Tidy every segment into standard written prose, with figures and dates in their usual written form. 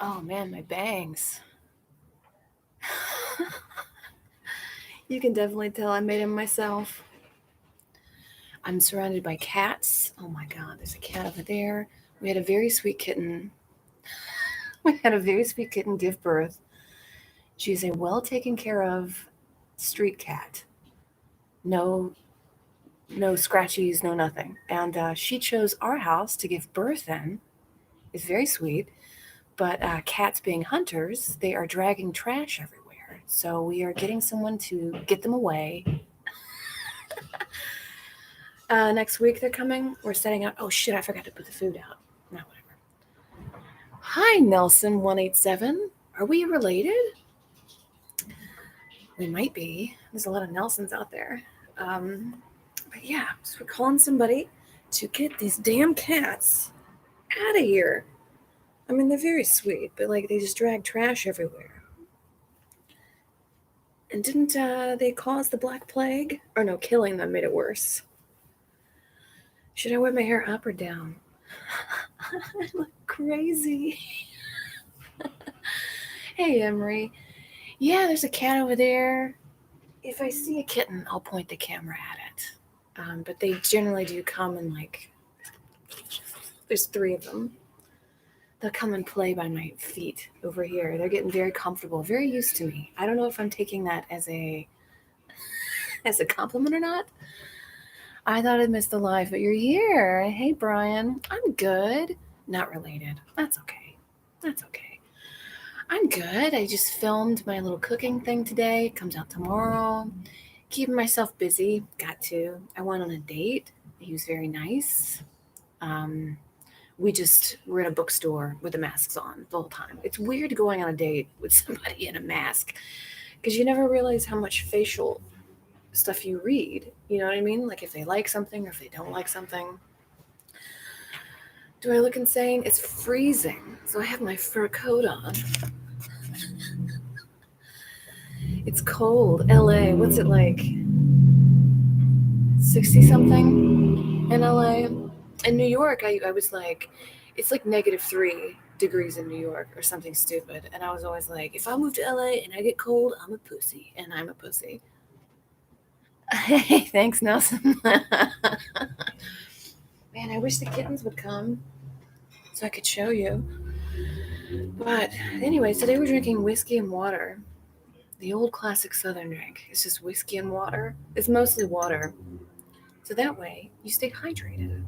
Oh man, my bangs. You can definitely tell I made them myself. I'm surrounded by cats. Oh my god, there's a cat over there. We had a very sweet kitten. We had a very sweet kitten give birth. She's a well taken care of street cat. No, no scratchies, no nothing. And she chose our house to give birth in. It's very sweet. But cats being hunters, they are dragging trash everywhere. So we are getting someone to get them away. Next week they're coming. We're setting up. Oh shit! I forgot to put the food out. No, whatever. Hi, Nelson187. Are we related? We might be. There's a lot of Nelsons out there. But yeah, so we're calling somebody to get these damn cats out of here. I mean, they're very sweet, but like they just drag trash everywhere. And didn't they cause the Black Plague? Or no, killing them made it worse. Should I wear my hair up or down? I look crazy. Hey, Emery. Yeah, there's a cat over there. If I see a kitten, I'll point the camera at it. But they generally do come and like, there's three of them. They'll come and play by my feet over here. They're getting very comfortable, very used to me. I don't know if I'm taking that as a compliment or not. I thought I'd missed the live, but you're here. Hey, Brian. I'm good. Not related. That's okay. That's okay. I'm good. I just filmed my little cooking thing today. It comes out tomorrow. Keeping myself busy. Got to. I went on a date. He was very nice. Um, we just were in a bookstore with the masks on the whole time. It's weird going on a date with somebody in a mask because you never realize how much facial stuff you read. You know what I mean? Like if they like something or if they don't like something. Do I look insane? It's freezing. So I have my fur coat on. It's cold. LA, what's it like? 60 something in LA? In New York, I was like, it's like -3 degrees in New York or something stupid. And I was always like, if I move to LA and I get cold, I'm a pussy. And I'm a pussy. Hey, thanks, Nelson. Man, I wish the kittens would come so I could show you. But anyway, today we're drinking whiskey and water. The old classic Southern drink. It's just whiskey and water. It's mostly water. So that way you stay hydrated.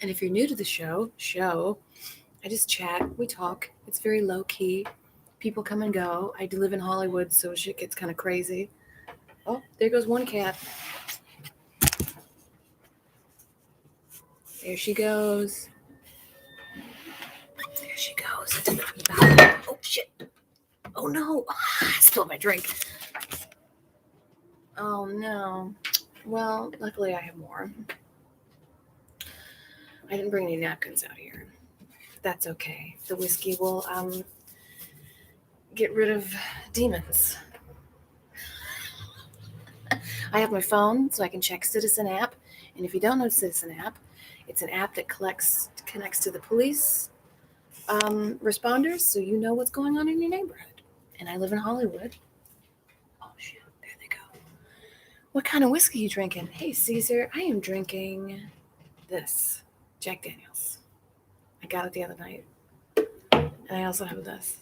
And if you're new to the show, I just chat, we talk. It's very low key. People come and go. I do live in Hollywood, so shit gets kind of crazy. Oh, there goes one cat. There she goes. There she goes. Oh shit. Oh no. I spilled my drink. Oh no. Well, luckily I have more. I didn't bring any napkins out here. That's okay. The whiskey will get rid of demons. I have my phone so I can check Citizen app. And if you don't know Citizen app, it's an app that connects to the police responders so you know what's going on in your neighborhood. And I live in Hollywood. Oh shit, there they go. What kind of whiskey are you drinking? Hey Caesar, I am drinking this. Jack Daniels. I got it the other night. And I also have this.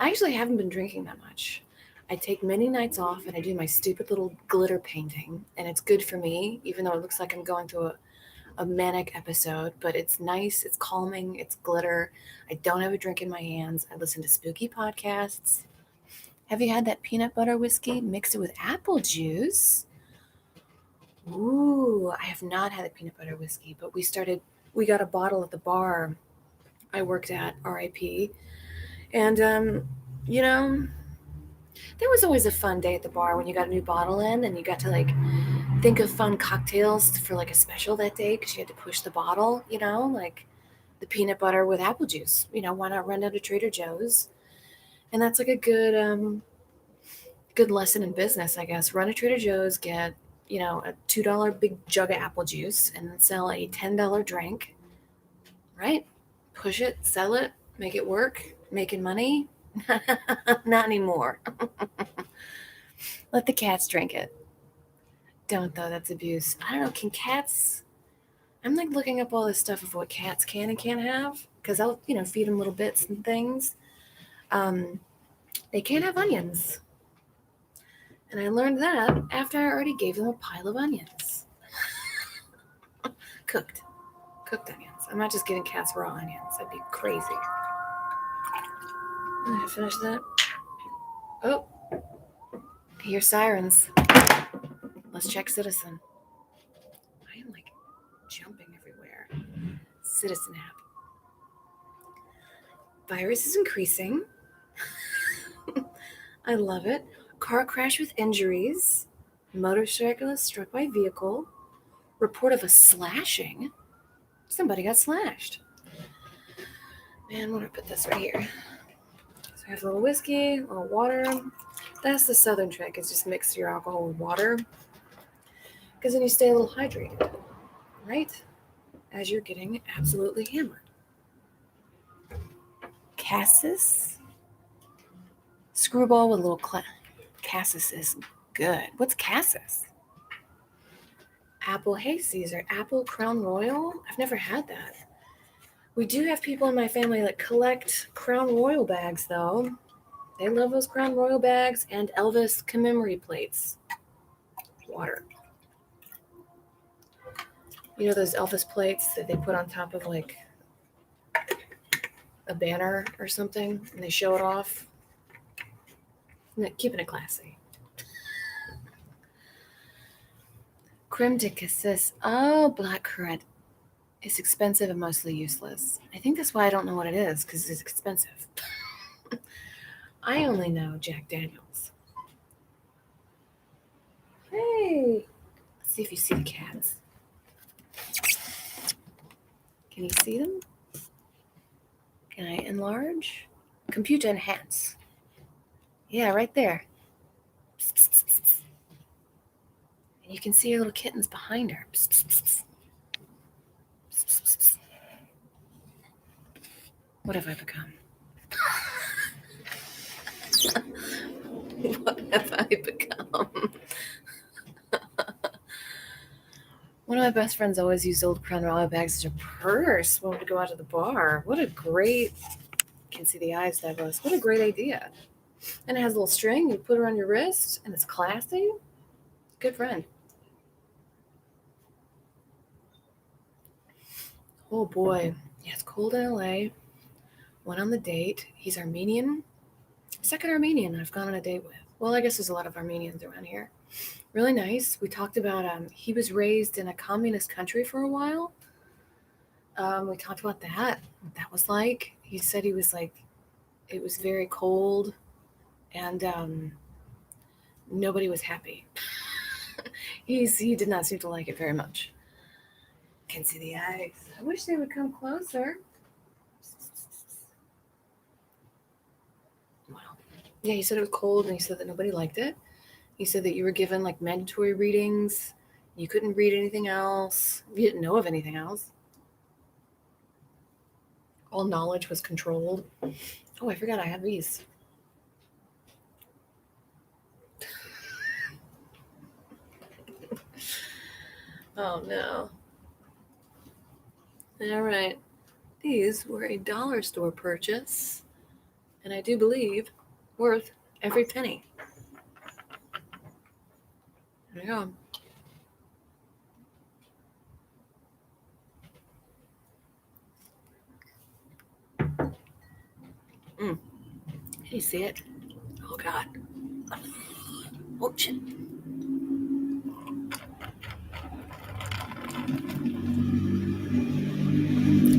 I actually haven't been drinking that much. I take many nights off and I do my stupid little glitter painting, and it's good for me, even though it looks like I'm going through a manic episode. But it's nice, it's calming, it's glitter. I don't have a drink in my hands. I listen to spooky podcasts. Have you had that peanut butter whiskey? Mix it with apple juice. Ooh, I have not had a peanut butter whiskey, but we got a bottle at the bar I worked at, RIP. And, you know, there was always a fun day at the bar when you got a new bottle in and you got to like think of fun cocktails for like a special that day because you had to push the bottle, like the peanut butter with apple juice. Why not run down to Trader Joe's? And that's like a good lesson in business, I guess. Run to Trader Joe's, get a $2 big jug of apple juice, and then sell a $10 drink right? Push it, sell it, make it work, making money. Not anymore. Let the cats drink it. Don't though, that's abuse. I don't know, can cats... I'm like looking up all this stuff of what cats can and can't have because I'll, feed them little bits and things. They can't have onions. And I learned that after I already gave them a pile of onions. Cooked onions. I'm not just giving cats raw onions. That'd be crazy. I finish that. Oh, I hear sirens. Let's check Citizen. I am like jumping everywhere. Citizen app. Virus is increasing. I love it. Car crash with injuries. Motorcyclist struck by vehicle. Report of a slashing. Somebody got slashed. Man, I'm gonna put this right here. So I have a little whiskey, a little water. That's the southern trick, is just mix your alcohol with water. Because then you stay a little hydrated, right? As you're getting absolutely hammered. Cassis? Screwball with a little Cassis is good. What's Cassis? Apple, hey Caesar, Apple Crown Royal? I've never had that. We do have people in my family that collect Crown Royal bags, though. They love those Crown Royal bags and Elvis commemorative plates. Water. You know those Elvis plates that they put on top of like a banner or something and they show it off? Keeping it classy. Creme de cassis. Oh, blackcurrant. It's expensive and mostly useless. I think that's why I don't know what it is, because it's expensive. I only know Jack Daniels. Hey! Let's see if you see the cats. Can you see them? Can I enlarge? Computer enhance. Yeah, right there. Psst, psst, psst, psst. And you can see her little kittens behind her. Psst, psst, psst, psst. What have I become? What have I become? One of my best friends always used old Crown Royal bags as a purse when we would go out to the bar. What a great... You can see the eyes, Douglas. What a great idea. And it has a little string. You put it on your wrist, and it's classy. Good friend. Oh, boy. Yeah, it's cold in LA. Went on the date. He's Armenian. Second Armenian I've gone on a date with. Well, I guess there's a lot of Armenians around here. Really nice. We talked about he was raised in a communist country for a while. We talked about that, what that was like. He said he was like, it was very cold and nobody was happy. He did not seem to like it very much. Can see the eyes. I wish they would come closer. Wow. Yeah, he said it was cold and he said that nobody liked it. He said that you were given like mandatory readings. You couldn't read anything else. You didn't know of anything else. All knowledge was controlled. Oh, I forgot I have these. Oh, no. All right. These were a dollar store purchase, and I do believe worth every penny. There you go. Can you see it? Oh, God. Oh, shit.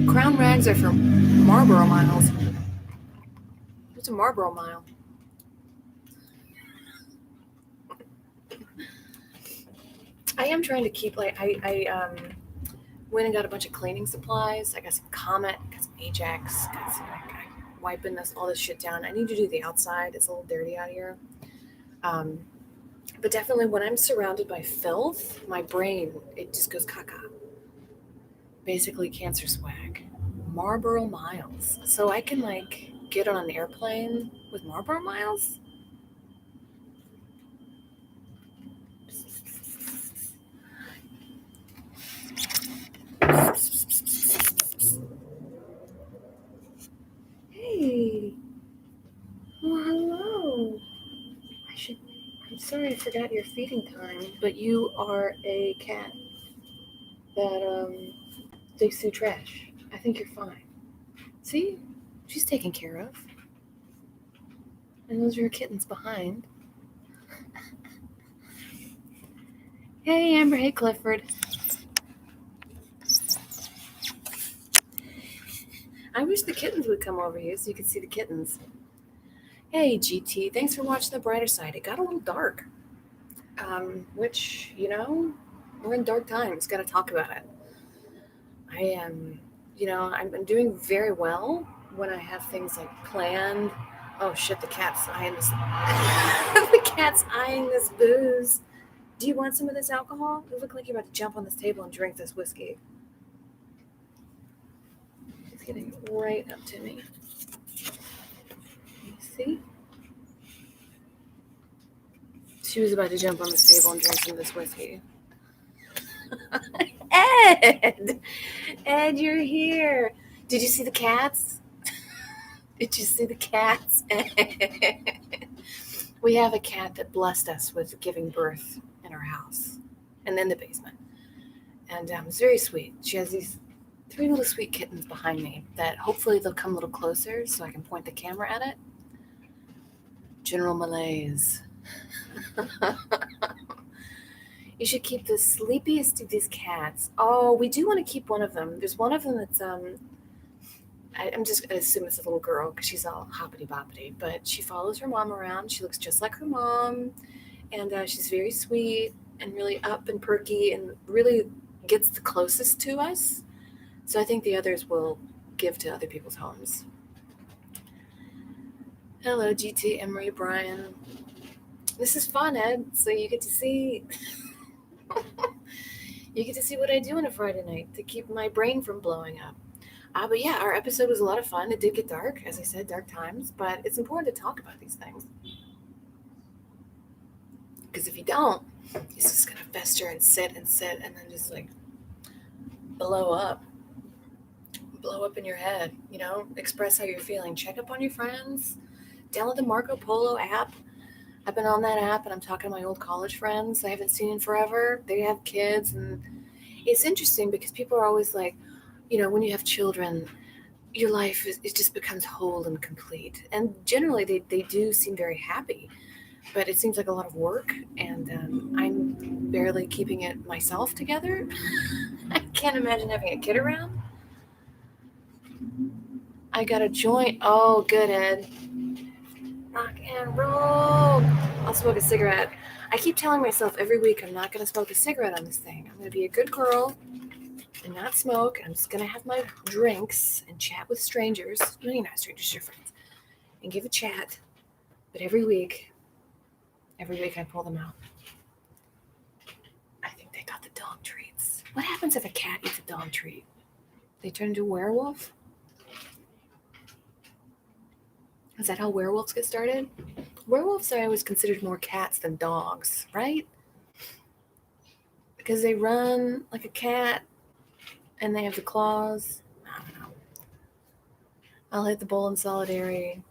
Crown rags are for Marlboro miles. What's a Marlboro mile? I am trying to keep I went and got a bunch of cleaning supplies. I got some Comet, got some Ajax, got some wiping all this shit down. I need to do the outside. It's a little dirty out here. But definitely when I'm surrounded by filth, my brain, it just goes caca. Basically cancer swag. Marlboro Miles. So I can like get on an airplane with Marlboro Miles. Hey. Well, hello. I'm sorry I forgot your feeding time, but you are a cat that digs through trash. I think you're fine. See? She's taken care of. And those are your kittens behind. Hey, Amber. Hey, Clifford. I wish the kittens would come over here so you could see the kittens. Hey, GT. Thanks for watching the brighter side. It got a little dark. Which, we're in dark times. Got to talk about it. I am, I'm doing very well when I have things like planned. Oh shit, the cat's eyeing this. The cat's eyeing this booze. Do you want some of this alcohol? You look like you're about to jump on this table and drink this whiskey. It's getting right up to me. See? She was about to jump on this table and drink some of this whiskey. Ed! Ed, you're here. Did you see the cats? Did you see the cats? We have a cat that blessed us with giving birth in our house and in the basement. And it's very sweet. She has these 3 little sweet kittens behind me that hopefully they'll come a little closer so I can point the camera at it. General Malaise. You should keep the sleepiest of these cats. Oh, we do want to keep one of them. There's one of them that's I'm just going to assume it's a little girl because she's all hoppity boppity, but she follows her mom around. She looks just like her mom, and she's very sweet and really up and perky and really gets the closest to us. So I think the others will give to other people's homes. Hello, GT, Emery, Brian. This is fun, Ed. So you get to see what I do on a Friday night to keep my brain from blowing up. But yeah, our episode was a lot of fun. It did get dark, as I said, dark times, but it's important to talk about these things. Because if you don't, it's just going to fester and sit and then just like blow up in your head, express how you're feeling. Check up on your friends, download the Marco Polo app. I've been on that app and I'm talking to my old college friends I haven't seen in forever. They have kids, and it's interesting because people are always like, when you have children, your life it just becomes whole and complete. And generally they do seem very happy, but it seems like a lot of work, and I'm barely keeping it myself together. I can't imagine having a kid around. I got a joint. Oh, good, Ed. Rock and roll. I'll smoke a cigarette. I keep telling myself every week I'm not going to smoke a cigarette on this thing. I'm going to be a good girl and not smoke. I'm just going to have my drinks and chat with strangers. No, you're not strangers, you're friends. And give a chat. But every week I pull them out. I think they got the dog treats. What happens if a cat eats a dog treat? They turn into a werewolf? Is that how werewolves get started? Werewolves are always considered more cats than dogs, right? Because they run like a cat and they have the claws. I don't know. I'll hit the bowl in solidarity.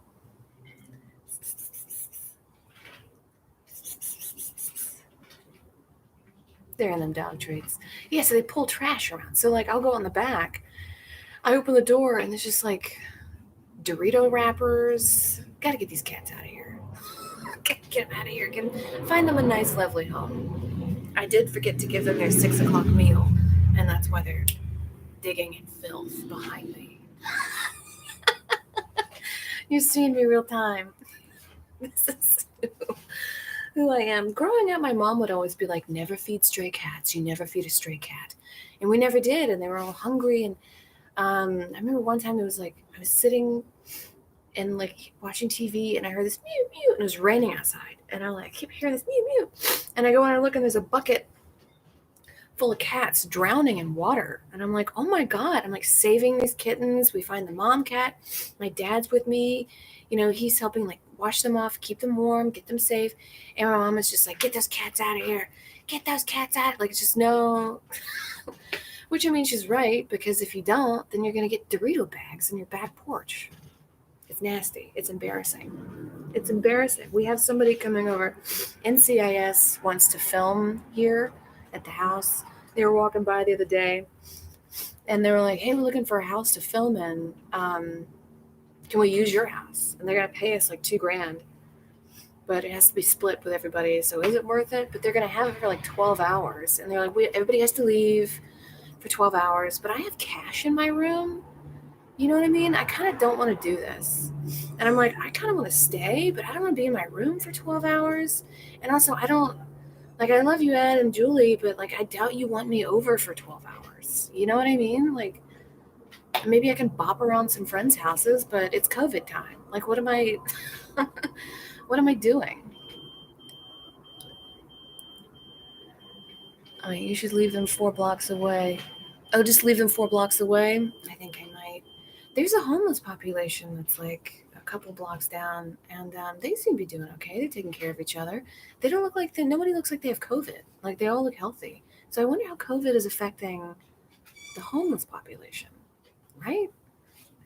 They're in them dog treats. Yeah, so they pull trash around. So like I'll go in the back. I open the door and there's just like Dorito wrappers. Gotta get these cats out of here. Get them out of here. Find them a nice, lovely home. I did forget to give them their 6 o'clock meal, and that's why they're digging in filth behind me. You're seeing me real time. This is who I am. Growing up, my mom would always be like, never feed stray cats. You never feed a stray cat. And we never did, and they were all hungry. And I remember one time it was like I was sitting and like watching TV, and I heard this mew mew, and it was raining outside, and I keep hearing this mew mew, and I go and I look, and there's a bucket full of cats drowning in water. And I'm like, oh my God, I'm like saving these kittens. We find the mom cat. My dad's with me. He's helping like wash them off, keep them warm, get them safe. And my mom is just like, get those cats out of here. Get those cats out. Like, just no. Which, I mean, she's right, because if you don't, then you're going to get Dorito bags in your back porch. It's nasty. It's embarrassing. It's embarrassing. We have somebody coming over. NCIS wants to film here at the house. They were walking by the other day, and they were like, hey, we're looking for a house to film in. Can we use your house? And they're going to pay us like $2,000. But it has to be split with everybody. So is it worth it? But they're going to have it for like 12 hours. And they're like, everybody has to leave for 12 hours. But I have cash in my room. You know what I mean? I kind of don't want to do this. And I'm like, I kind of want to stay, but I don't want to be in my room for 12 hours. And also, I don't, like, I love you, Ed and Julie, but like, I doubt you want me over for 12 hours. You know what I mean? Like, maybe I can bop around some friends' houses, but it's COVID time. Like, what am I, what am I doing? You should leave them 4 blocks away. Oh, just leave them 4 blocks away? I think I might. There's a homeless population that's like a couple blocks down, and they seem to be doing okay. They're taking care of each other. They don't look like nobody looks like they have COVID. Like, they all look healthy. So I wonder how COVID is affecting the homeless population, right?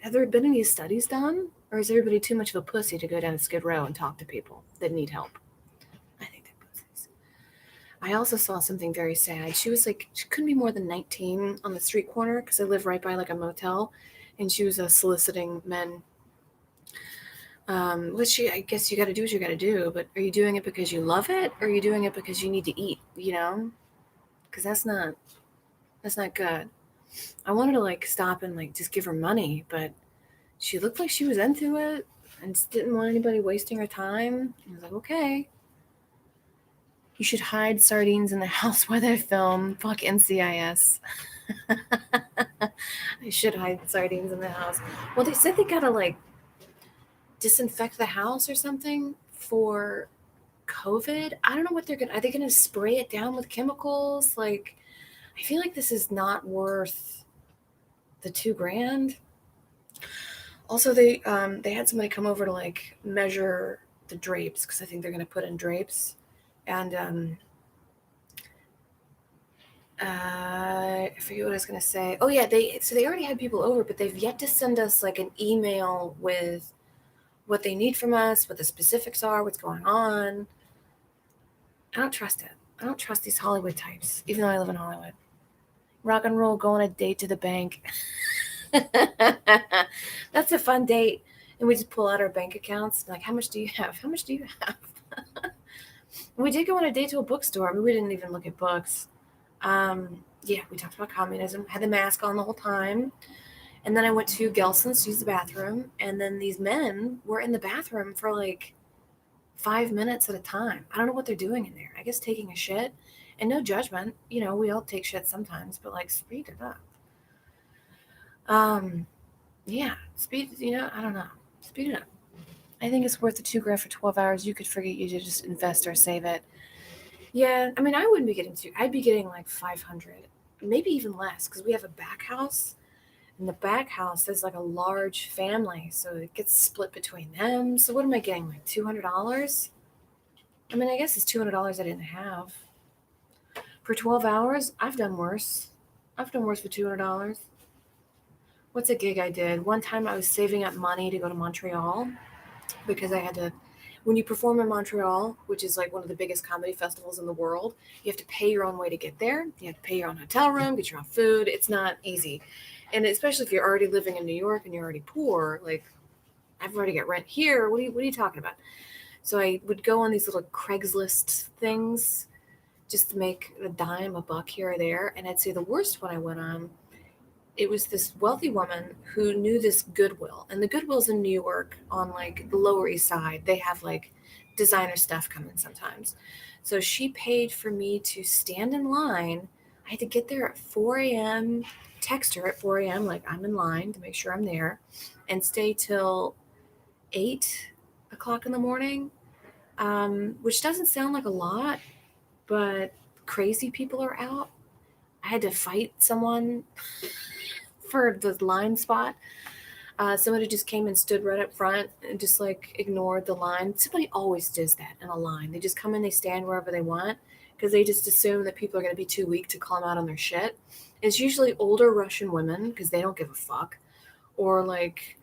Have there been any studies done? Or is everybody too much of a pussy to go down to Skid Row and talk to people that need help? I think they're pussies. I also saw something very sad. She couldn't be more than 19 on the street corner, because I live right by like a motel, and she was soliciting men. Which I guess you got to do what you got to do, but are you doing it because you love it, or are you doing it because you need to eat? Because that's not good. I wanted to like stop and like just give her money, but she looked like she was into it and just didn't want anybody wasting her time. I was like, okay. You should hide sardines in the house while they film. Fuck NCIS. I should hide sardines in the house. Well, they said they gotta like disinfect the house or something for COVID. I don't know what are they gonna spray it down with chemicals? Like, I feel like this is not worth the $2,000. Also, they had somebody come over to like measure the drapes, because I think they're gonna put in drapes, and I forget what I was gonna say. Oh yeah, they already had people over, but they've yet to send us like an email with what they need from us, what the specifics are, what's going on. I don't trust it. I don't trust these Hollywood types, even though I live in Hollywood. Rock and roll, go on a date to the bank. That's a fun date. And we just pull out our bank accounts. Like, how much do you have? How much do you have? We did go on a date to a bookstore. I mean, we didn't even look at books. Yeah, we talked about communism, had the mask on the whole time. And then I went to Gelson's to use the bathroom. And then these men were in the bathroom for like 5 minutes at a time. I don't know what they're doing in there. I guess taking a shit. And no judgment. We all take shit sometimes, but like, speed it up. Yeah, I don't know. Speed it up. I think it's worth the $2,000 for 12 hours. You could forget you to just invest or save it. Yeah, I mean, I wouldn't be getting I'd be getting like 500, maybe even less, because we have a back house. And the back house is like a large family, so it gets split between them. So what am I getting, like $200? I mean, I guess it's $200 I didn't have. For 12 hours, I've done worse. I've done worse for $200. What's a gig I did? One time I was saving up money to go to Montreal, because I had to, when you perform in Montreal, which is like one of the biggest comedy festivals in the world, you have to pay your own way to get there. You have to pay your own hotel room, get your own food. It's not easy. And especially if you're already living in New York and you're already poor, like, I've already got rent here. What are you talking about? So I would go on these little Craigslist things just to make a dime, a buck here or there. And I'd say the worst one I went on, it was this wealthy woman who knew this Goodwill. And the Goodwill's in New York on like the Lower East Side. They have like designer stuff coming sometimes. So she paid for me to stand in line. I had to get there at 4 a.m., text her at 4 a.m., like, I'm in line to make sure I'm there, and stay till 8 o'clock in the morning, which doesn't sound like a lot, but crazy people are out. I had to fight someone for the line spot. Somebody just came and stood right up front and just like ignored the line. Somebody always does that in a line. They just come in, they stand wherever they want because they just assume that people are going to be too weak to call them out on their shit. It's usually older Russian women because they don't give a fuck, or like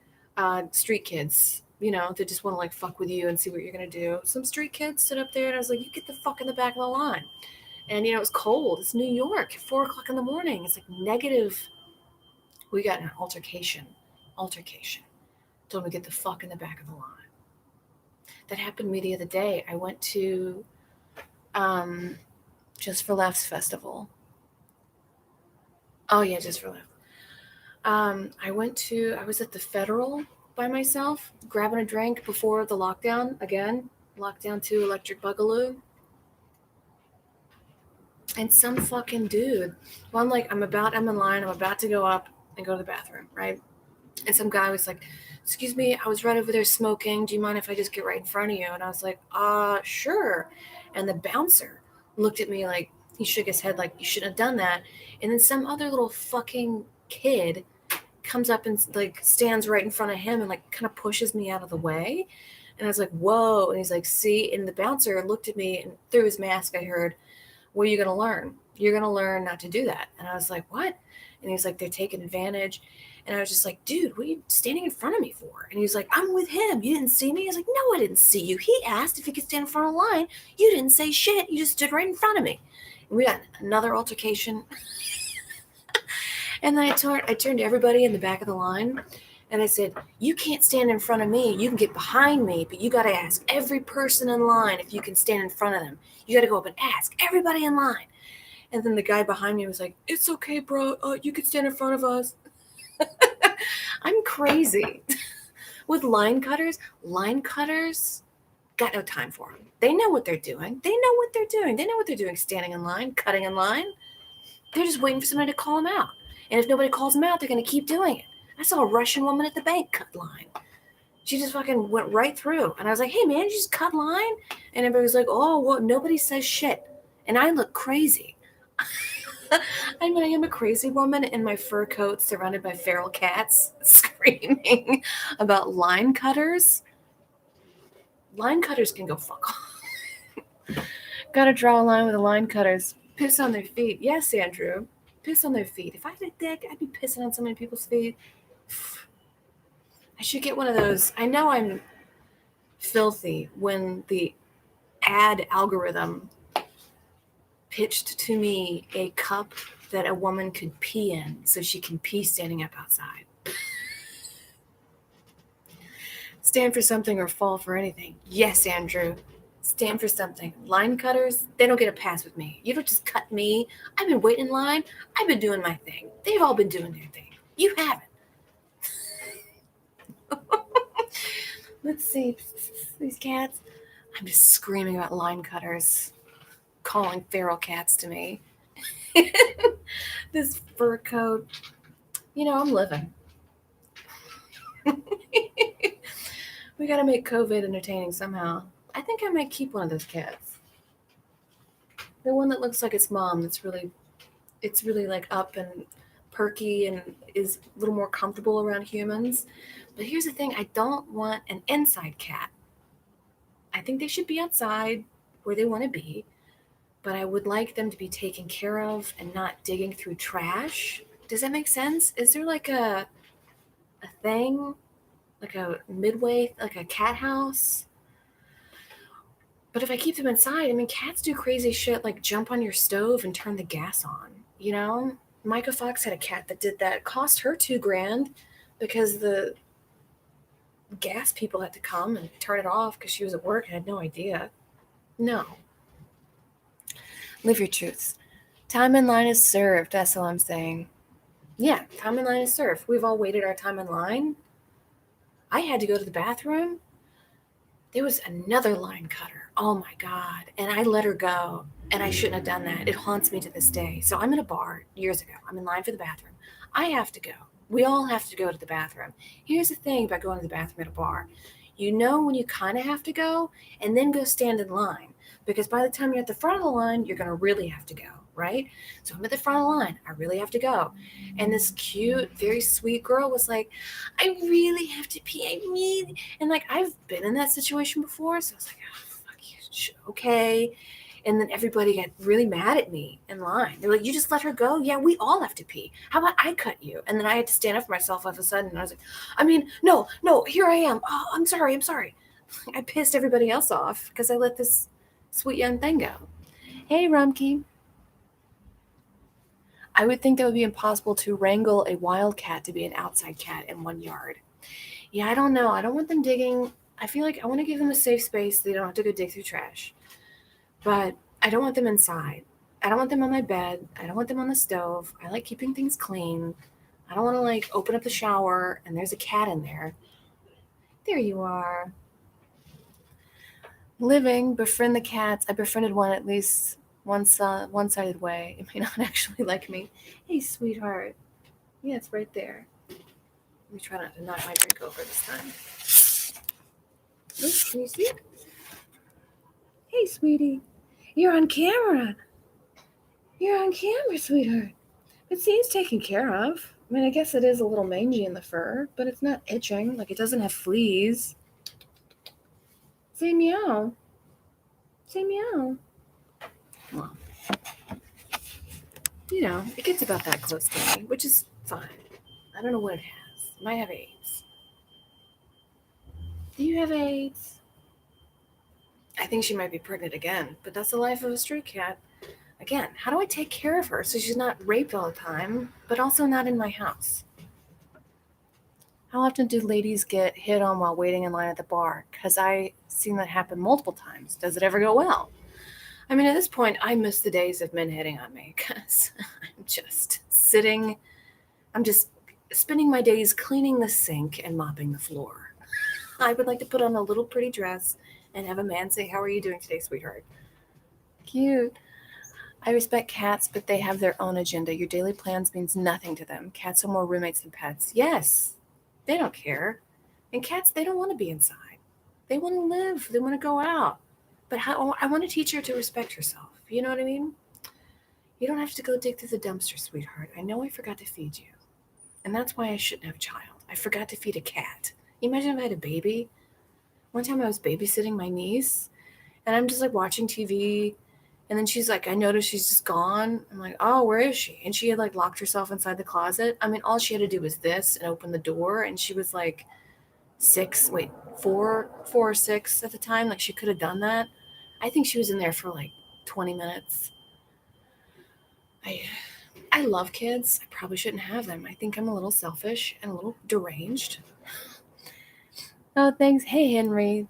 street kids, that just want to like fuck with you and see what you're going to do. Some street kids stood up there and I was like, you get the fuck in the back of the line. And, it was cold. It's New York, 4 o'clock in the morning. It's like negative. We got in an altercation. Told me to get the fuck in the back of the line. That happened to me the other day. I went to Just for Laughs Festival. Oh yeah, Just for Laughs. I was at the Federal by myself, grabbing a drink before the lockdown again. Lockdown 2, Electric Boogaloo. And some fucking dude. Well, I'm in line, I'm about to go up and go to the bathroom, right? And some guy was like, excuse me, I was right over there smoking. Do you mind if I just get right in front of you? And I was like, sure. And the bouncer looked at me like, he shook his head like, you shouldn't have done that. And then some other little fucking kid comes up and like stands right in front of him and like kind of pushes me out of the way. And I was like, whoa. And he's like, see? And the bouncer looked at me, and through his mask I heard, what are you going to learn? You're going to learn not to do that. And I was like, what? And he's like, they're taking advantage. And I was just like, dude, what are you standing in front of me for? And he's like, I'm with him. You didn't see me? I was like, no, I didn't see you. He asked if he could stand in front of the line. You didn't say shit. You just stood right in front of me. And we got another altercation. And then I turned to everybody in the back of the line and I said, you can't stand in front of me. You can get behind me, but you got to ask every person in line if you can stand in front of them. You got to go up and ask everybody in line. And then the guy behind me was like, it's okay, bro. You can stand in front of us. I'm crazy. With line cutters, got no time for them. They know what they're doing. They know what they're doing standing in line, cutting in line. They're just waiting for somebody to call them out. And if nobody calls them out, they're going to keep doing it. I saw a Russian woman at the bank cut line. She just fucking went right through. And I was like, hey, man, you just cut line? And everybody was like, oh, well, nobody says shit. And I look crazy. I mean, I am a crazy woman in my fur coat surrounded by feral cats screaming about line cutters. Line cutters can go fuck off. Gotta draw a line with the line cutters. Piss on their feet. Yes, Andrew. Piss on their feet. If I had a dick, I'd be pissing on so many people's feet. I should get one of those. I know I'm filthy when the ad algorithm pitched to me a cup that a woman could pee in so she can pee standing up outside. Stand for something or fall for anything. Yes, Andrew. Stand for something. Line cutters, they don't get a pass with me. You don't just cut me. I've been waiting in line. I've been doing my thing. They've all been doing their thing. You haven't. Let's see. These cats. I'm just screaming about line cutters, calling feral cats to me. This fur coat. I'm living. We got to make COVID entertaining somehow. I think I might keep one of those cats. The one that looks like its mom. It's really like up and perky and is a little more comfortable around humans. But here's the thing. I don't want an inside cat. I think they should be outside where they want to be. But I would like them to be taken care of and not digging through trash. Does that make sense? Is there like a thing? Like a midway, like a cat house? But if I keep them inside, cats do crazy shit like jump on your stove and turn the gas on, Micah Fox had a cat that did that. It cost her $2,000 because the gas people had to come and turn it off because she was at work and had no idea. No. Live your truths. Time in line is served. That's all I'm saying. Yeah, time in line is served. We've all waited our time in line. I had to go to the bathroom. There was another line cutter. Oh my God. And I let her go. And I shouldn't have done that. It haunts me to this day. So I'm in a bar years ago. I'm in line for the bathroom. I have to go. We all have to go to the bathroom. Here's the thing about going to the bathroom at a bar. You know when you kind of have to go and then go stand in line. because by the time you're at the front of the line, you're going to really have to go, right? So I'm at the front of the line. I really have to go. And this cute, very sweet girl was like, I really have to pee. I really, and like, I've been in that situation before. So I was like, oh, fuck you. Okay. And then everybody got really mad at me in line. They're like, you just let her go? Yeah, we all have to pee. How about I cut you? And then I had to stand up for myself all of a sudden. And I was like, I mean, no, here I am. Oh, I'm sorry. I pissed everybody else off because I let this sweet young thing go. Hey, Rumkey. I would think that would be impossible to wrangle a wild cat to be an outside cat in one yard. Yeah, I don't know. I don't want them digging. I feel like I want to give them a safe space. They don't have to go dig through trash. But I don't want them inside. I don't want them on my bed. I don't want them on the stove. I like keeping things clean. I don't want to like open up the shower and there's a cat in there. There you are. Living, befriend the cats. I befriended one at least one-sided way. It may not actually like me. Hey, sweetheart. Yeah, it's right there. Let me try not to knock my drink over this time. Oops, can you see? Hey, sweetie. You're on camera. You're on camera, sweetheart. It seems taken care of. I mean, I guess it is a little mangy in the fur, but it's not itching. Like, it doesn't have fleas. Say meow. Say meow. Well, you know, it gets about that close to me, which is fine. I don't know what it has. It might have AIDS. Do you have AIDS? I think she might be pregnant again, but that's the life of a stray cat. Again, how do I take care of her so she's not raped all the time, but also not in my house? How often do ladies get hit on while waiting in line at the bar? Because I've seen that happen multiple times. Does it ever go well? I mean, at this point, I miss the days of men hitting on me because I'm just sitting, I'm just spending my days cleaning the sink and mopping the floor. I would like to put on a little pretty dress and have a man say, how are you doing today, sweetheart? Cute. I respect cats, but they have their own agenda. Your daily plans means nothing to them. Cats are more roommates than pets. Yes, they don't care. And cats, they don't want to be inside. They want to live. They want to go out. But I want to teach her to respect herself. You know what I mean? You don't have to go dig through the dumpster, sweetheart. I know I forgot to feed you. And that's why I shouldn't have a child. I forgot to feed a cat. Imagine if I had a baby. One time I was babysitting my niece, and I'm just like watching TV. And then she's like, I noticed she's just gone. I'm like, oh, where is she? And she had like locked herself inside the closet. I mean, all she had to do was this and open the door. And she was like four or six at the time. Like she could have done that. I think she was in there for like 20 minutes. I love kids. I probably shouldn't have them. I think I'm a little selfish and a little deranged. Oh, thanks. Hey, Henry.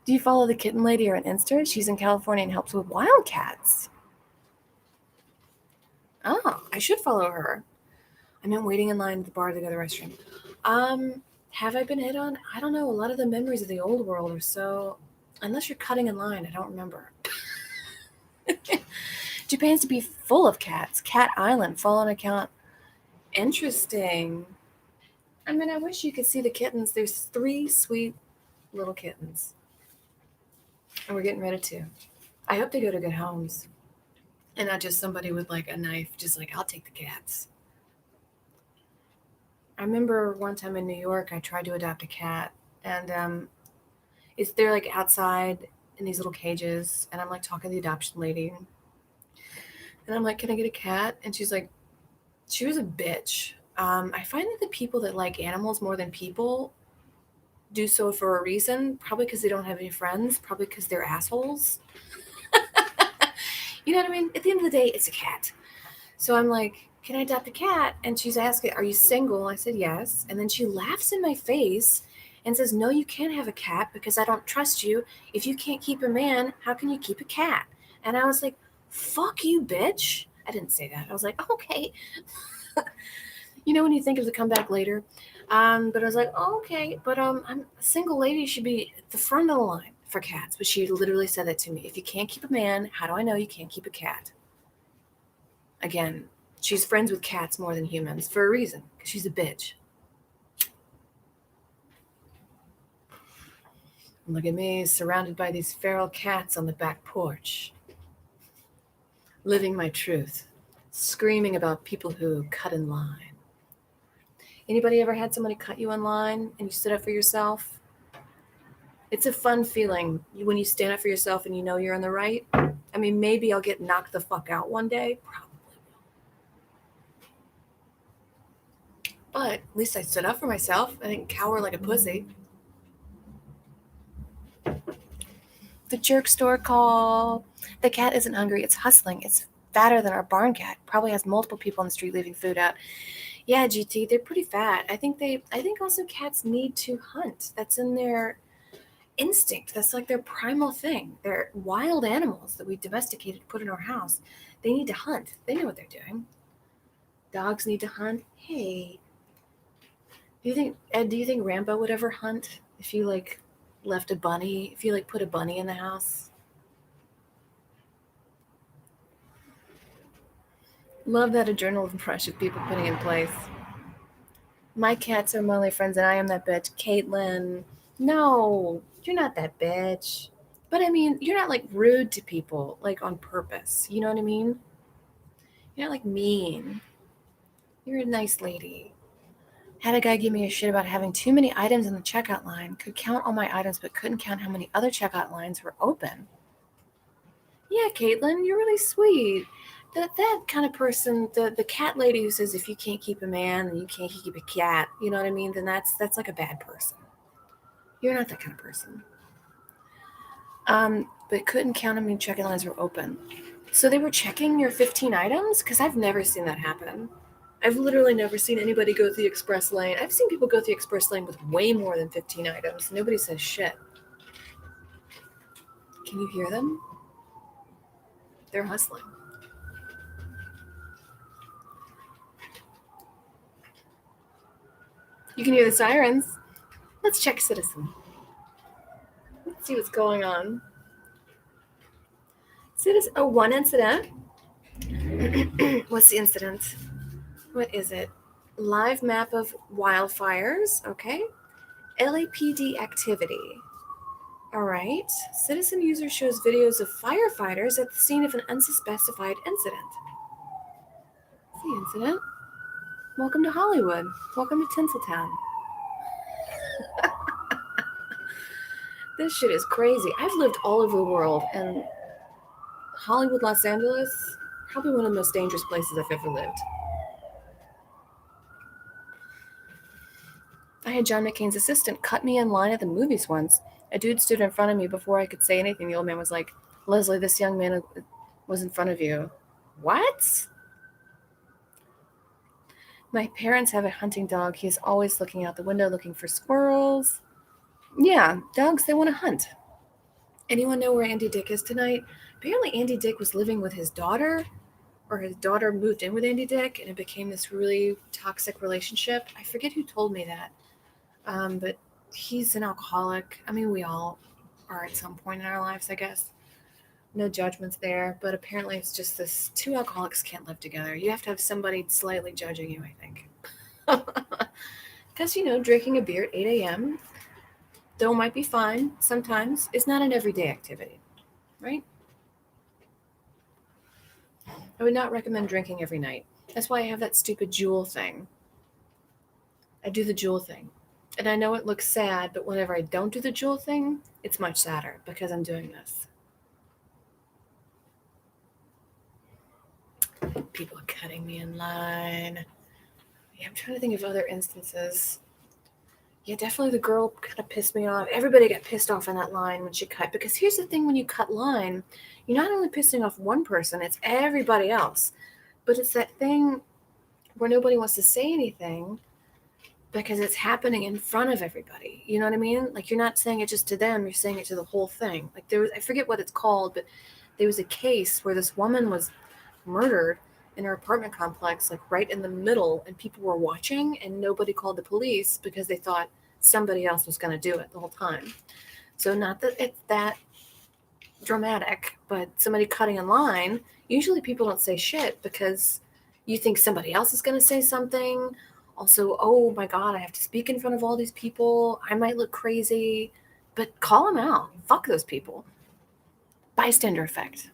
Do you follow the kitten lady on Insta? She's in California and helps with wildcats. Oh, I should follow her. I meant waiting in line at the bar to go to the restroom. Have I been hit on? I don't know. A lot of the memories of the old world are so... Unless you're cutting in line, I don't remember. Japan's to be full of cats. Cat Island, fall on account. Interesting. I mean, I wish you could see the kittens. There's 3 sweet little kittens. And we're getting rid of 2. I hope they go to good homes. And not just somebody with like a knife, just like, I'll take the cats. I remember one time in New York, I tried to adopt a cat. And they're like outside in these little cages. And I'm like talking to the adoption lady. And I'm like, can I get a cat? And she's like, she was a bitch. I find that the people that like animals more than people do so for a reason. Probably because they don't have any friends. Probably because they're assholes. You know what I mean? At the end of the day, it's a cat. So I'm like, can I adopt a cat? And she's asking, are you single? I said, yes. And then she laughs in my face and says, no, you can't have a cat because I don't trust you. If you can't keep a man, how can you keep a cat? And I was like, fuck you, bitch. I didn't say that. I was like, okay. You know when you think of the comeback later? But I was like, oh, okay. But I'm a single lady should be at the front of the line for cats. But she literally said that to me. If you can't keep a man, how do I know you can't keep a cat? Again, she's friends with cats more than humans for a reason. Because she's a bitch. Look at me, surrounded by these feral cats on the back porch, living my truth, screaming about people who cut in line. Anybody ever had somebody cut you in line and you stood up for yourself? It's a fun feeling when you stand up for yourself and you know you're in the right. I mean, maybe I'll get knocked the fuck out one day. But at least I stood up for myself. I didn't cower like a pussy. The jerk store call. The cat isn't hungry. It's hustling. It's fatter than our barn cat. Probably has multiple people on the street leaving food out. Yeah, GT, they're pretty fat. I think also cats need to hunt. That's in their instinct. That's like their primal thing. They're wild animals that we domesticated, put in our house. They need to hunt. They know what they're doing. Dogs need to hunt. Hey, do you think Rambo would ever hunt if you left a bunny, if you put a bunny in the house? Love that adrenaline rush of people putting in place. My cats are my only friends and I am that bitch. Caitlin. No, you're not that bitch. But I mean, you're not rude to people, on purpose. You know what I mean? You're not mean. You're a nice lady. Had a guy give me a shit about having too many items in the checkout line. Could count all my items, but couldn't count how many other checkout lines were open. Yeah, Caitlin, you're really sweet. That kind of person, the cat lady who says if you can't keep a man, then you can't keep a cat. You know what I mean? Then that's like a bad person. You're not that kind of person. But couldn't count how many checkout lines were open. So they were checking your 15 items? Because I've never seen that happen. I've literally never seen anybody go through the express lane. I've seen people go through the express lane with way more than 15 items. Nobody says shit. Can you hear them? They're hustling. You can hear the sirens. Let's check Citizen. Let's see what's going on. Citizen, oh, one incident. What's the incident? What is it? Live map of wildfires. Okay. LAPD activity. All right. Citizen user shows videos of firefighters at the scene of an unspecified incident. What's the incident? Welcome to Hollywood. Welcome to Tinseltown. This shit is crazy. I've lived all over the world, and Hollywood, Los Angeles, probably one of the most dangerous places I've ever lived. I had John McCain's assistant cut me in line at the movies once. A dude stood in front of me before I could say anything. The old man was like, "Leslie, this young man was in front of you." What? My parents have a hunting dog. He's always looking out the window looking for squirrels. Yeah, dogs, they want to hunt. Anyone know where Andy Dick is tonight? Apparently Andy Dick was living with his daughter, or his daughter moved in with Andy Dick, and it became this really toxic relationship. I forget who told me that. But he's an alcoholic. I mean, we all are at some point in our lives, I guess. No judgments there, but apparently it's just this: two alcoholics can't live together. You have to have somebody slightly judging you, I think. Because, drinking a beer at 8 a.m., though might be fine sometimes, is not an everyday activity, right? I would not recommend drinking every night. That's why I have that stupid Juul thing. I do the Juul thing. And I know it looks sad, but whenever I don't do the Juul thing, it's much sadder because I'm doing this. People are cutting me in line. Yeah, I'm trying to think of other instances. Yeah, definitely the girl kind of pissed me off. Everybody got pissed off in that line when she cut. Because here's the thing: when you cut line, you're not only pissing off one person, it's everybody else. But it's that thing where nobody wants to say anything because it's happening in front of everybody. You know what I mean? Like, you're not saying it just to them, you're saying it to the whole thing. Like, I forget what it's called, but there was a case where this woman was murdered in her apartment complex, right in the middle, and people were watching, and nobody called the police because they thought somebody else was going to do it the whole time. So not that it's that dramatic, but somebody cutting in line, usually people don't say shit because you think somebody else is going to say something. Also, oh my God, I have to speak in front of all these people. I might look crazy. But call them out. Fuck those people. Bystander effect.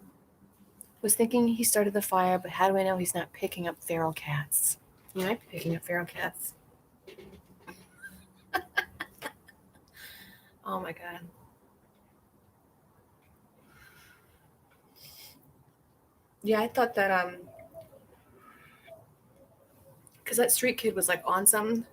Was thinking he started the fire, but how do I know he's not picking up feral cats? He might be picking up feral cats. Oh my god. Yeah, I thought that because that street kid was like on something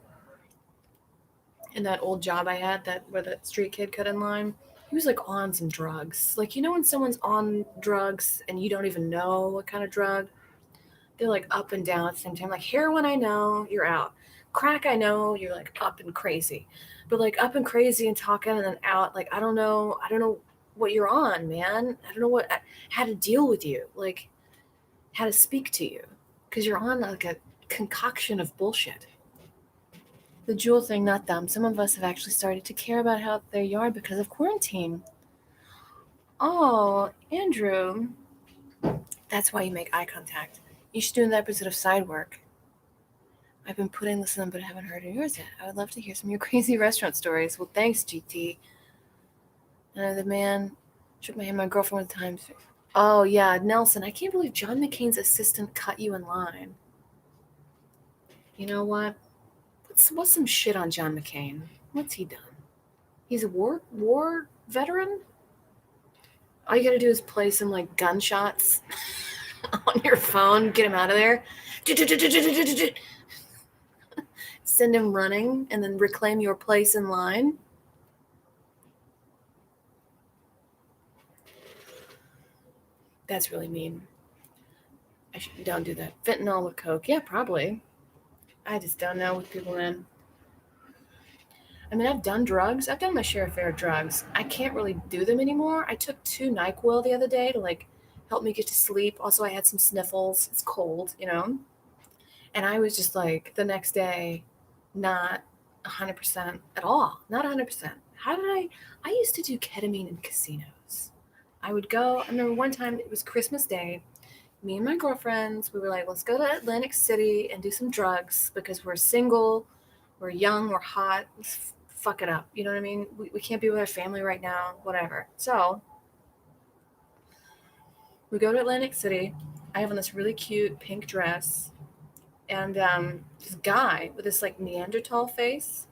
in that old job I had that where that street kid cut in line. He was like on some drugs. Like, you know when someone's on drugs and you don't even know what kind of drug? They're like up and down at the same time. Like heroin, I know, you're out. Crack, I know, you're like up and crazy. But like up and crazy and talking and then out, like I don't know what you're on, man. I don't know how to deal with you, like how to speak to you, because you're on like a concoction of bullshit. The Juul thing, not them. Some of us have actually started to care about how their yard because of quarantine. Oh, Andrew, that's why you make eye contact. You should do an episode of Side Work. I've been putting this in, but I haven't heard of yours yet. I would love to hear some of your crazy restaurant stories. Well, thanks, GT. The man shook my hand. My girlfriend with times. Oh yeah, Nelson. I can't believe John McCain's assistant cut you in line. You know what? What's some shit on John McCain? What's he done? He's a war veteran. All you gotta do is play some like gunshots on your phone, get him out of there. Send him running, and then reclaim your place in line. That's really mean. Don't do that. Fentanyl with coke, yeah, probably. I just don't know with people, man. I mean, I've done drugs. I've done my share of fair drugs. I can't really do them anymore. I took 2 NyQuil the other day to like help me get to sleep. Also, I had some sniffles. It's cold, you know? And I was just like the next day, not 100% at all. Not 100%. How did I used to do ketamine in casinos. I would go, I remember one time it was Christmas Day. Me and my girlfriends, we were like, let's go to Atlantic City and do some drugs because we're single, we're young, we're hot. Let's fuck it up. You know what I mean? We can't be with our family right now, whatever. So we go to Atlantic City. I have on this really cute pink dress. And this guy with this like Neanderthal face,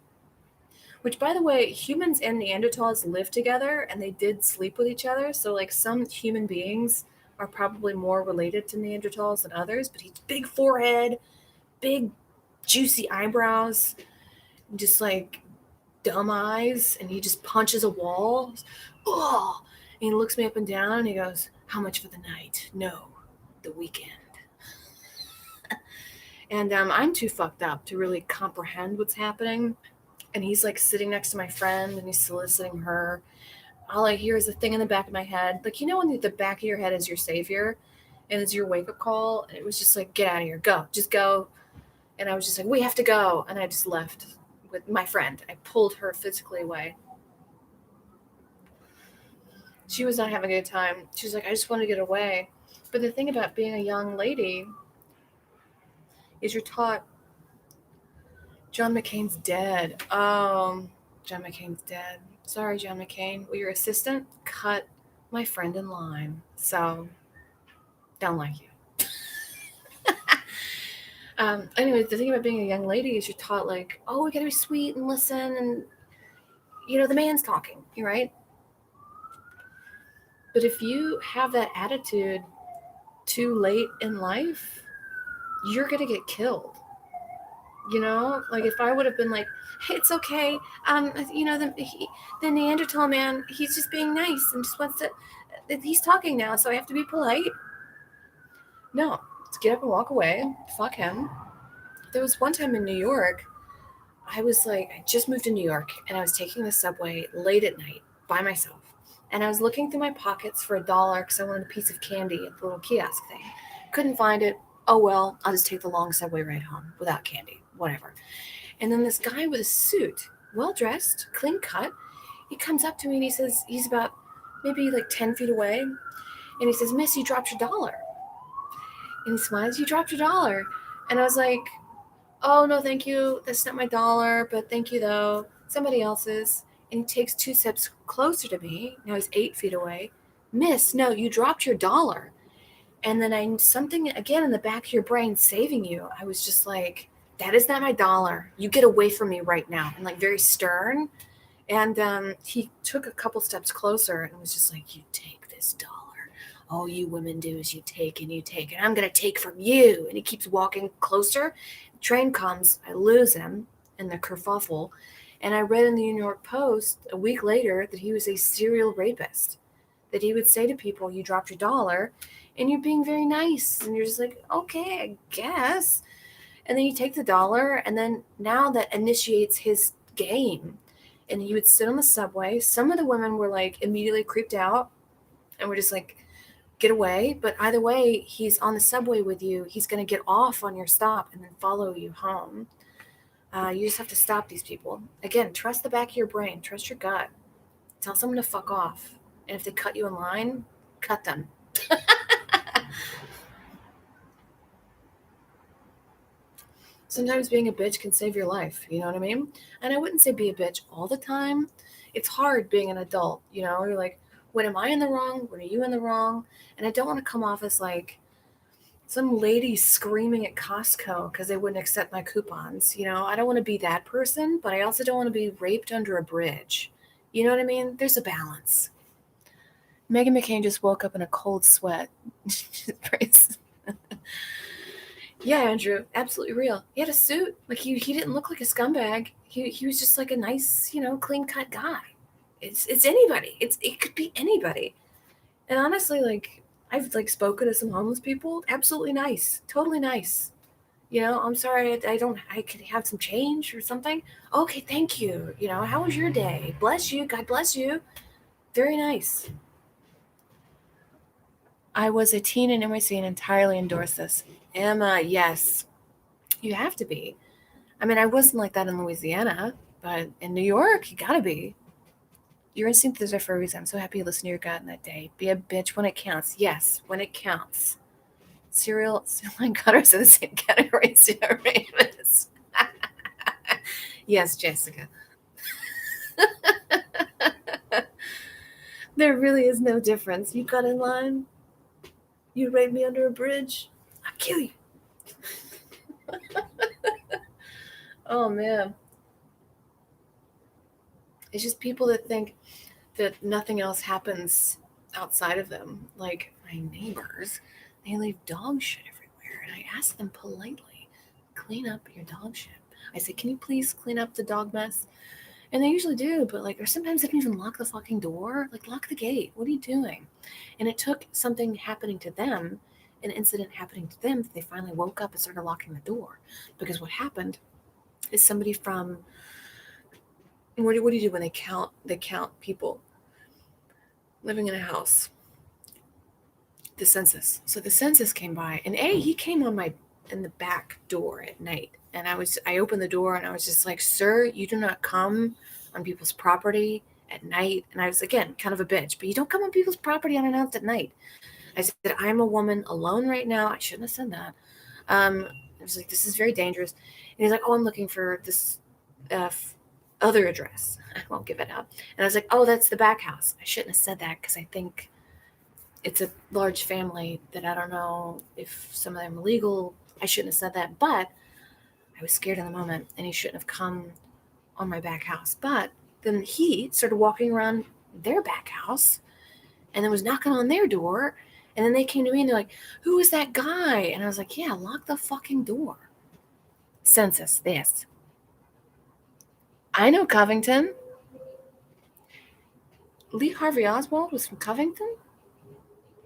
which by the way, humans and Neanderthals live together and they did sleep with each other. So like some human beings are probably more related to Neanderthals than others, but he's big forehead, big juicy eyebrows, just like dumb eyes, and he just punches a wall. Oh, and he looks me up and down and he goes, how much for the night? No, the weekend. And I'm too fucked up to really comprehend what's happening. And he's like sitting next to my friend and he's soliciting her. All I hear is a thing in the back of my head. Like, you know, when the back of your head is your savior and it's your wake up call? And it was just like, get out of here, go, just go. And I was just like, we have to go. And I just left with my friend. I pulled her physically away. She was not having a good time. She was like, I just want to get away. But the thing about being a young lady is you're taught John McCain's dead. Oh, John McCain's dead. Sorry, John McCain. Well, your assistant cut my friend in line. So, don't like you. Anyway, the thing about being a young lady is you're taught like, oh, we gotta be sweet and listen, and you know the man's talking, right? But if you have that attitude too late in life, you're gonna get killed. You know, like if I would have been like, hey, it's okay. You know, the Neanderthal man, he's just being nice and just wants to. He's talking now, so I have to be polite. No, let's get up and walk away. Fuck him. There was one time in New York, I was like, I just moved to New York, and I was taking the subway late at night by myself, and I was looking through my pockets for $1 because I wanted a piece of candy at the little kiosk thing. Couldn't find it. Oh well, I'll just take the long subway ride home without candy. Whatever. And then this guy with a suit, well dressed, clean cut, he comes up to me and he says, he's about maybe like 10 feet away. And he says, Miss, you dropped your dollar. And he smiles, you dropped your dollar. And I was like, oh, no, thank you. That's not my dollar, but thank you though. Somebody else's. And he takes 2 steps closer to me. Now he's 8 feet away. Miss, no, you dropped your dollar. And then something again in the back of your brain saving you. I was just like, that is not my dollar. You get away from me right now. And like very stern. And he took a couple steps closer and was just like, you take this dollar. All you women do is you take and you take. And I'm going to take from you. And he keeps walking closer. Train comes. I lose him in the kerfuffle. And I read in the New York Post a week later that he was a serial rapist. That he would say to people, you dropped your dollar and you're being very nice. And you're just like, okay, I guess. And then you take the dollar, and then now that initiates his game. And he would sit on the subway. Some of the women were like immediately creeped out and were just like, get away. But either way, he's on the subway with you. He's going to get off on your stop and then follow you home. You just have to stop these people. Again, trust the back of your brain. Trust your gut. Tell someone to fuck off. And if they cut you in line, cut them. Sometimes being a bitch can save your life. You know what I mean? And I wouldn't say be a bitch all the time. It's hard being an adult. You know, you're like, when am I in the wrong? When are you in the wrong? And I don't want to come off as like some lady screaming at Costco because they wouldn't accept my coupons. You know, I don't want to be that person, but I also don't want to be raped under a bridge. You know what I mean? There's a balance. Megan McCain just woke up in a cold sweat. Yeah, Andrew, absolutely real. He had a suit. Like he didn't look like a scumbag. He was just like a nice, clean cut guy. It's anybody. It could be anybody. And honestly, like I've like spoken to some homeless people. Absolutely nice. Totally nice. I'm sorry, I could have some change or something. Okay, thank you. How was your day? Bless you. God bless you. Very nice. I was a teen in NYC and entirely endorsed this. Emma, yes. You have to be. I mean, I wasn't like that in Louisiana, but in New York, you gotta be. Your instinct is there for a reason. I'm so happy you listened to your gut in that day. Be a bitch when it counts. Yes, when it counts. Serial line cutters are the same category as serial rapists. Yes, Jessica. There really is no difference. You got in line, you rape me under a bridge, I'll kill you. Oh man. It's just people that think that nothing else happens outside of them. Like my neighbors, they leave dog shit everywhere. And I ask them politely, clean up your dog shit. I say, can you please clean up the dog mess? And they usually do, but like, or sometimes they don't even lock the fucking door. Like, lock the gate. What are you doing? And it took something happening to them, an incident happening to them, that they finally woke up and started locking the door. Because what happened is somebody from, what do you do when they count people living in a house? The census. So the census came by, and he came in the back door at night. And I opened the door and I was just like, sir, you do not come on people's property at night. And I was, again, kind of a bitch, but you don't come on people's property unannounced at night. I said, I'm a woman alone right now. I shouldn't have said that. I was like, this is very dangerous. And he's like, oh, I'm looking for this other address. I won't give it out. And I was like, oh, that's the back house. I shouldn't have said that because I think it's a large family that I don't know if some of them are legal. I shouldn't have said that, but I was scared in the moment, and he shouldn't have come on my back house. But then he started walking around their back house and then was knocking on their door. And then they came to me and they're like, who is that guy? And I was like, yeah, lock the fucking door. Census, this. I know Covington. Lee Harvey Oswald was from Covington?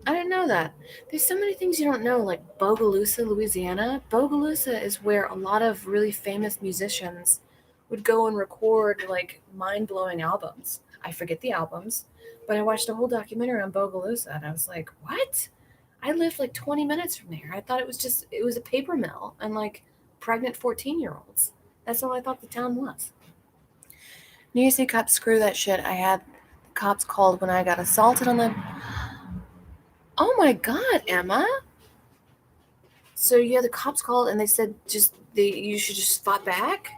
I didn't know that. There's so many things you don't know, like Bogalusa, Louisiana. Bogalusa is where a lot of really famous musicians would go and record like mind-blowing albums. I forget the albums, but I watched a whole documentary on Bogalusa and I was like, what? I lived like 20 minutes from there. I thought it was a paper mill and like pregnant 14-year-olds. That's all I thought the town was. New York City cops, screw that shit. I had cops called when I got assaulted on the... Oh my God, Emma. So yeah, the cops called and they said you should just fight back?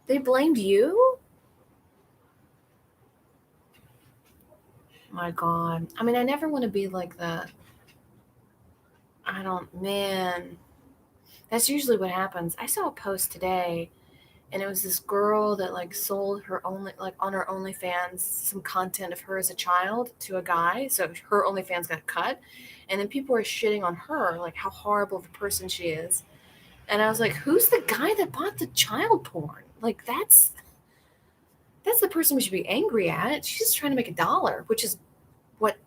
They blamed you? My God. I mean, I never want to be like that. Man. That's usually what happens. I saw a post today, and it was this girl that like sold her only like on her OnlyFans some content of her as a child to a guy. So her OnlyFans got cut, and then people were shitting on her, like how horrible of a person she is. And I was like, who's the guy that bought the child porn? Like that's the person we should be angry at. She's just trying to make $1, which is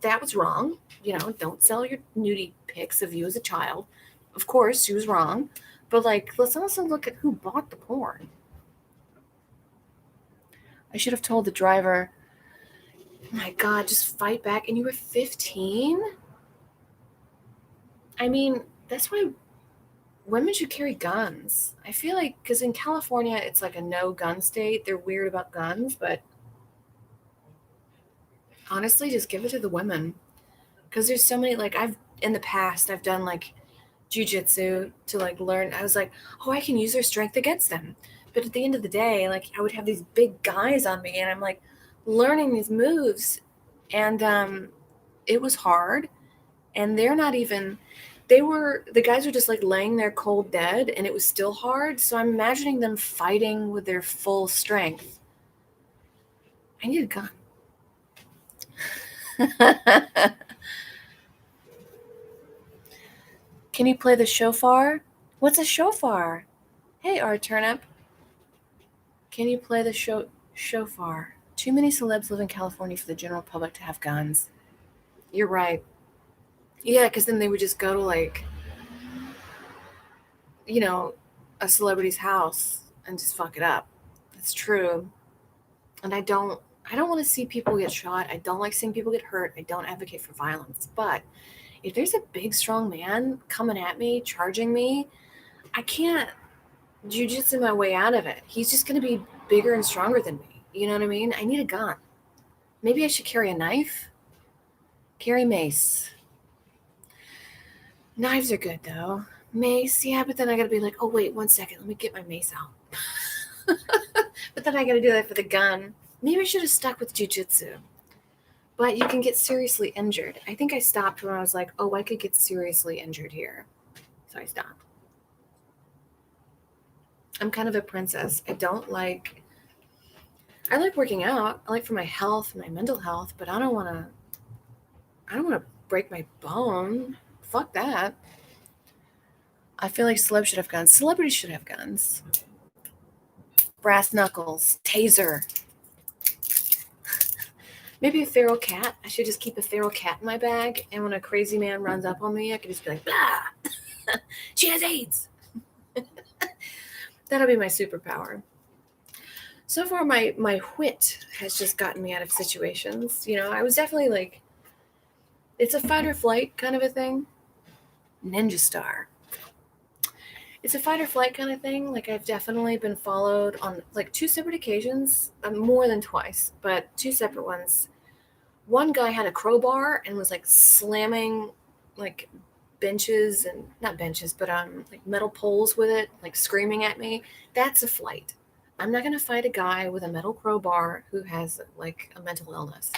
that was wrong. Don't sell your nudie pics of you as a child. Of course, she was wrong. But like, let's also look at who bought the porn. I should have told the driver, oh my God, just fight back. And you were 15? I mean, that's why women should carry guns. I feel like, because in California, it's like a no gun state. They're weird about guns, but honestly, just give it to the women. Because there's so many, like, in the past, I've done like jujitsu to like learn. I was like, oh, I can use their strength against them. But at the end of the day, like, I would have these big guys on me, and I'm like learning these moves, and it was hard. And the guys were just like laying there cold dead, and it was still hard. So I'm imagining them fighting with their full strength. I need a gun. Can you play the shofar? What's a shofar? Hey, R Turnip. Can you play the shofar? Too many celebs live in California for the general public to have guns. You're right. Yeah, because then they would just go to like, a celebrity's house and just fuck it up. That's true. And I don't want to see people get shot. I don't like seeing people get hurt. I don't advocate for violence. But if there's a big, strong man coming at me, charging me, I can't jujitsu my way out of it. He's just going to be bigger and stronger than me. You know what I mean? I need a gun. Maybe I should carry a knife. Carry mace. Knives are good, though. Mace, yeah, but then I got to be like, oh, wait, 1 second. Let me get my mace out. But then I got to do that for the gun. Maybe I should have stuck with jujitsu. But you can get seriously injured. I think I stopped when I was like, oh, I could get seriously injured here. So I stopped. I'm kind of a princess. I like working out. I like for my health, my mental health, but I don't want to break my bone. Fuck that. I feel like celebs should have guns. Celebrities should have guns. Brass knuckles, taser. Maybe a feral cat. I should just keep a feral cat in my bag, and when a crazy man runs up on me, I could just be like, blah, she has AIDS. That'll be my superpower. So far, my wit has just gotten me out of situations. I was definitely like, it's a fight or flight kind of a thing. Ninja star. It's a fight or flight kind of thing. Like, I've definitely been followed on like 2 separate occasions, more than twice, but 2 separate ones. One guy had a crowbar and was like slamming like benches, and not benches, but like metal poles with it, like screaming at me. That's a flight. I'm not going to fight a guy with a metal crowbar who has like a mental illness.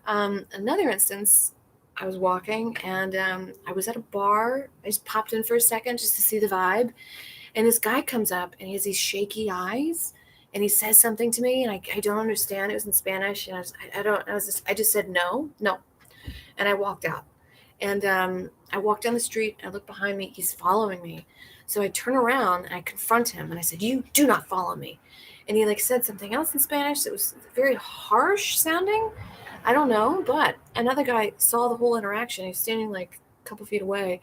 Another instance, I was walking, and I was at a bar. I just popped in for a second just to see the vibe. And this guy comes up, and he has these shaky eyes, and he says something to me, and I don't understand. It was in Spanish, and I just said no. And I walked out. And I walked down the street, and I look behind me. He's following me. So I turn around, and I confront him, and I said, you do not follow me. And he like said something else in Spanish that was very harsh sounding. I don't know, but another guy saw the whole interaction. He was standing like a couple feet away,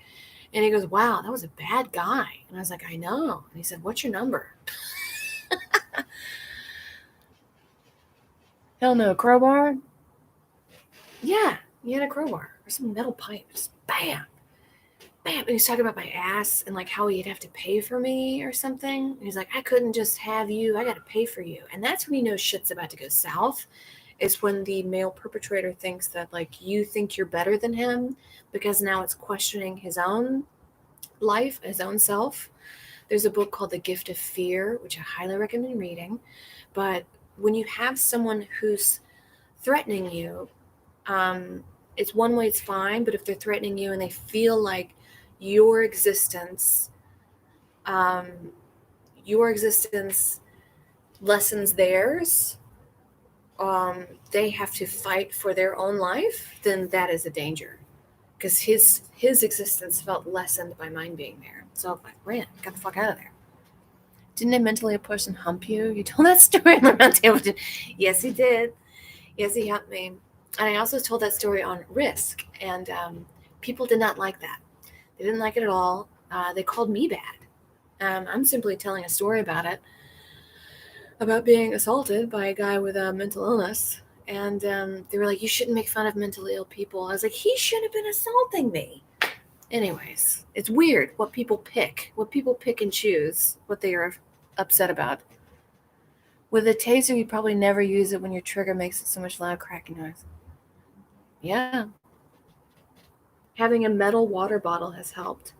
and he goes, wow, that was a bad guy. And I was like, I know. And he said, what's your number? Hell no. Crowbar? Yeah, he had a crowbar or some metal pipe. Just bam. Bam. And he's talking about my ass and like how he'd have to pay for me or something. And he's like, I couldn't just have you. I got to pay for you. And that's when you know shit's about to go south. Is when the male perpetrator thinks that like you think you're better than him, because now it's questioning his own life, his own self. There's a book called The Gift of Fear, which I highly recommend reading. But when you have someone who's threatening you, It's one way, it's fine, but if they're threatening you and they feel like your existence, um, your existence lessens theirs, they have to fight for their own life, then that is a danger. Because his existence felt lessened by mine being there. So I ran, got the fuck out of there. Didn't I mentally push and hump you? You told that story on the round table. Yes, he did. Yes, he helped me. And I also told that story on Risk, and people did not like that. They didn't like it at all. They called me bad. I'm simply telling a story about it, about being assaulted by a guy with a mental illness. And they were like, you shouldn't make fun of mentally ill people. I was like, he should have been assaulting me. Anyways, it's weird what people pick and choose, what they are upset about. With a taser, you probably never use it when your trigger makes it so much loud cracking noise. Yeah. Having a metal water bottle has helped.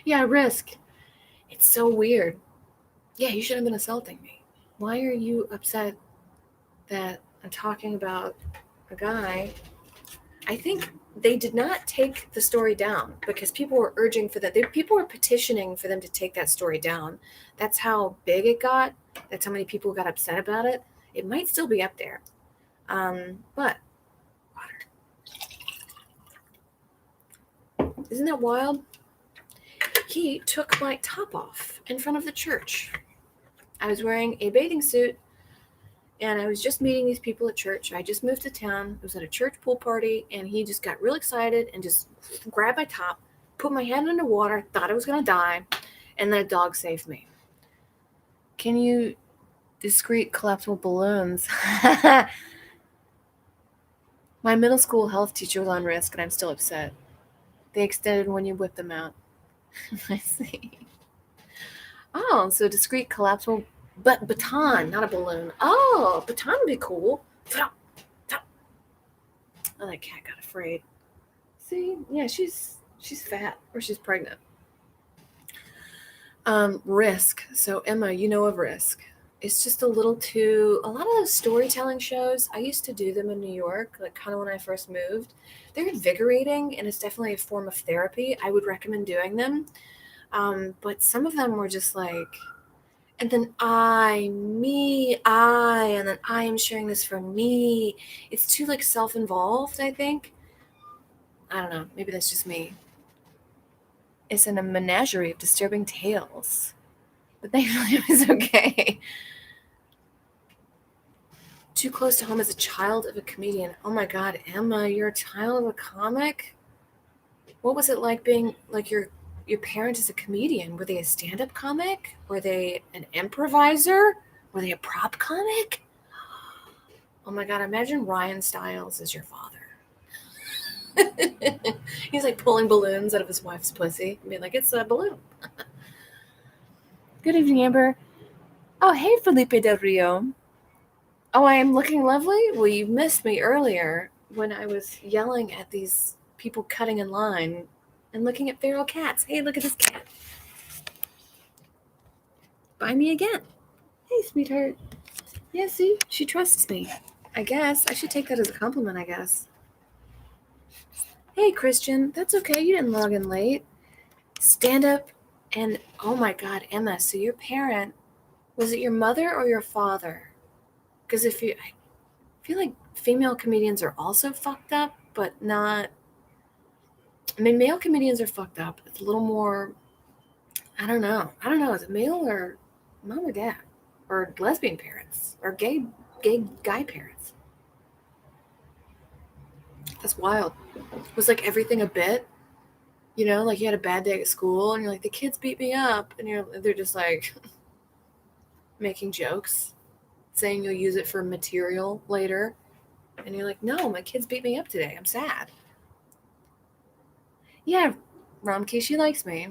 Yeah, Risk. It's so weird. Yeah, you should have been assaulting me. Why are you upset that I'm talking about a guy? I think they did not take the story down because people were urging for that. People were petitioning for them to take that story down. That's how big it got. That's how many people got upset about it. It might still be up there. But water. Isn't that wild? He took my top off in front of the church. I was wearing a bathing suit and I was just meeting these people at church. I just moved to town. It was at a church pool party, and he just got real excited and just grabbed my top, put my hand under water, thought I was going to die, and then a dog saved me. Can you discrete collapsible balloons? My middle school health teacher was on Risk, and I'm still upset. They extended when you whip them out. I see. Oh, so discrete collapsible, but baton, not a balloon. Oh, baton would be cool. Oh, that cat got afraid. See, yeah, she's fat or she's pregnant. Risk. So Emma, you know of Risk. It's just a lot of those storytelling shows, I used to do them in New York, like kind of when I first moved. They're invigorating and it's definitely a form of therapy. I would recommend doing them. But some of them were just like, and then and then I am sharing this for me. It's too like self-involved, I think. I don't know. Maybe that's just me. It's in a menagerie of disturbing tales. But thankfully it was okay. Too close to home as a child of a comedian. Oh my god, Emma, you're a child of a comic? What was it like being like your parent is a comedian? Were they a stand-up comic? Were they an improviser? Were they a prop comic? Oh my god, imagine Ryan Stiles as your father. He's like pulling balloons out of his wife's pussy and being like, it's a balloon. Good evening, Amber. Oh, hey, Felipe Del Rio. Oh, I am looking lovely? Well, you missed me earlier when I was yelling at these people cutting in line and looking at feral cats. Hey, look at this cat. Buy me again. Hey, sweetheart. Yeah, see, she trusts me. I guess. I should take that as a compliment, I guess. Hey, Christian. That's okay. You didn't log in late. Stand up and, oh my god, Emma, so your parent, was it your mother or your father? Because I feel like female comedians are also fucked up, but not. I mean, male comedians are fucked up. It's a little more. I don't know. Is it male or mom or dad, or lesbian parents, or gay guy parents? That's wild. Was like everything a bit? You know, like you had a bad day at school, and you're like, the kids beat me up, and they're just like making jokes, saying you'll use it for material later, and you're like, no, my kids beat me up today. I'm sad. Yeah, Ramke, she likes me.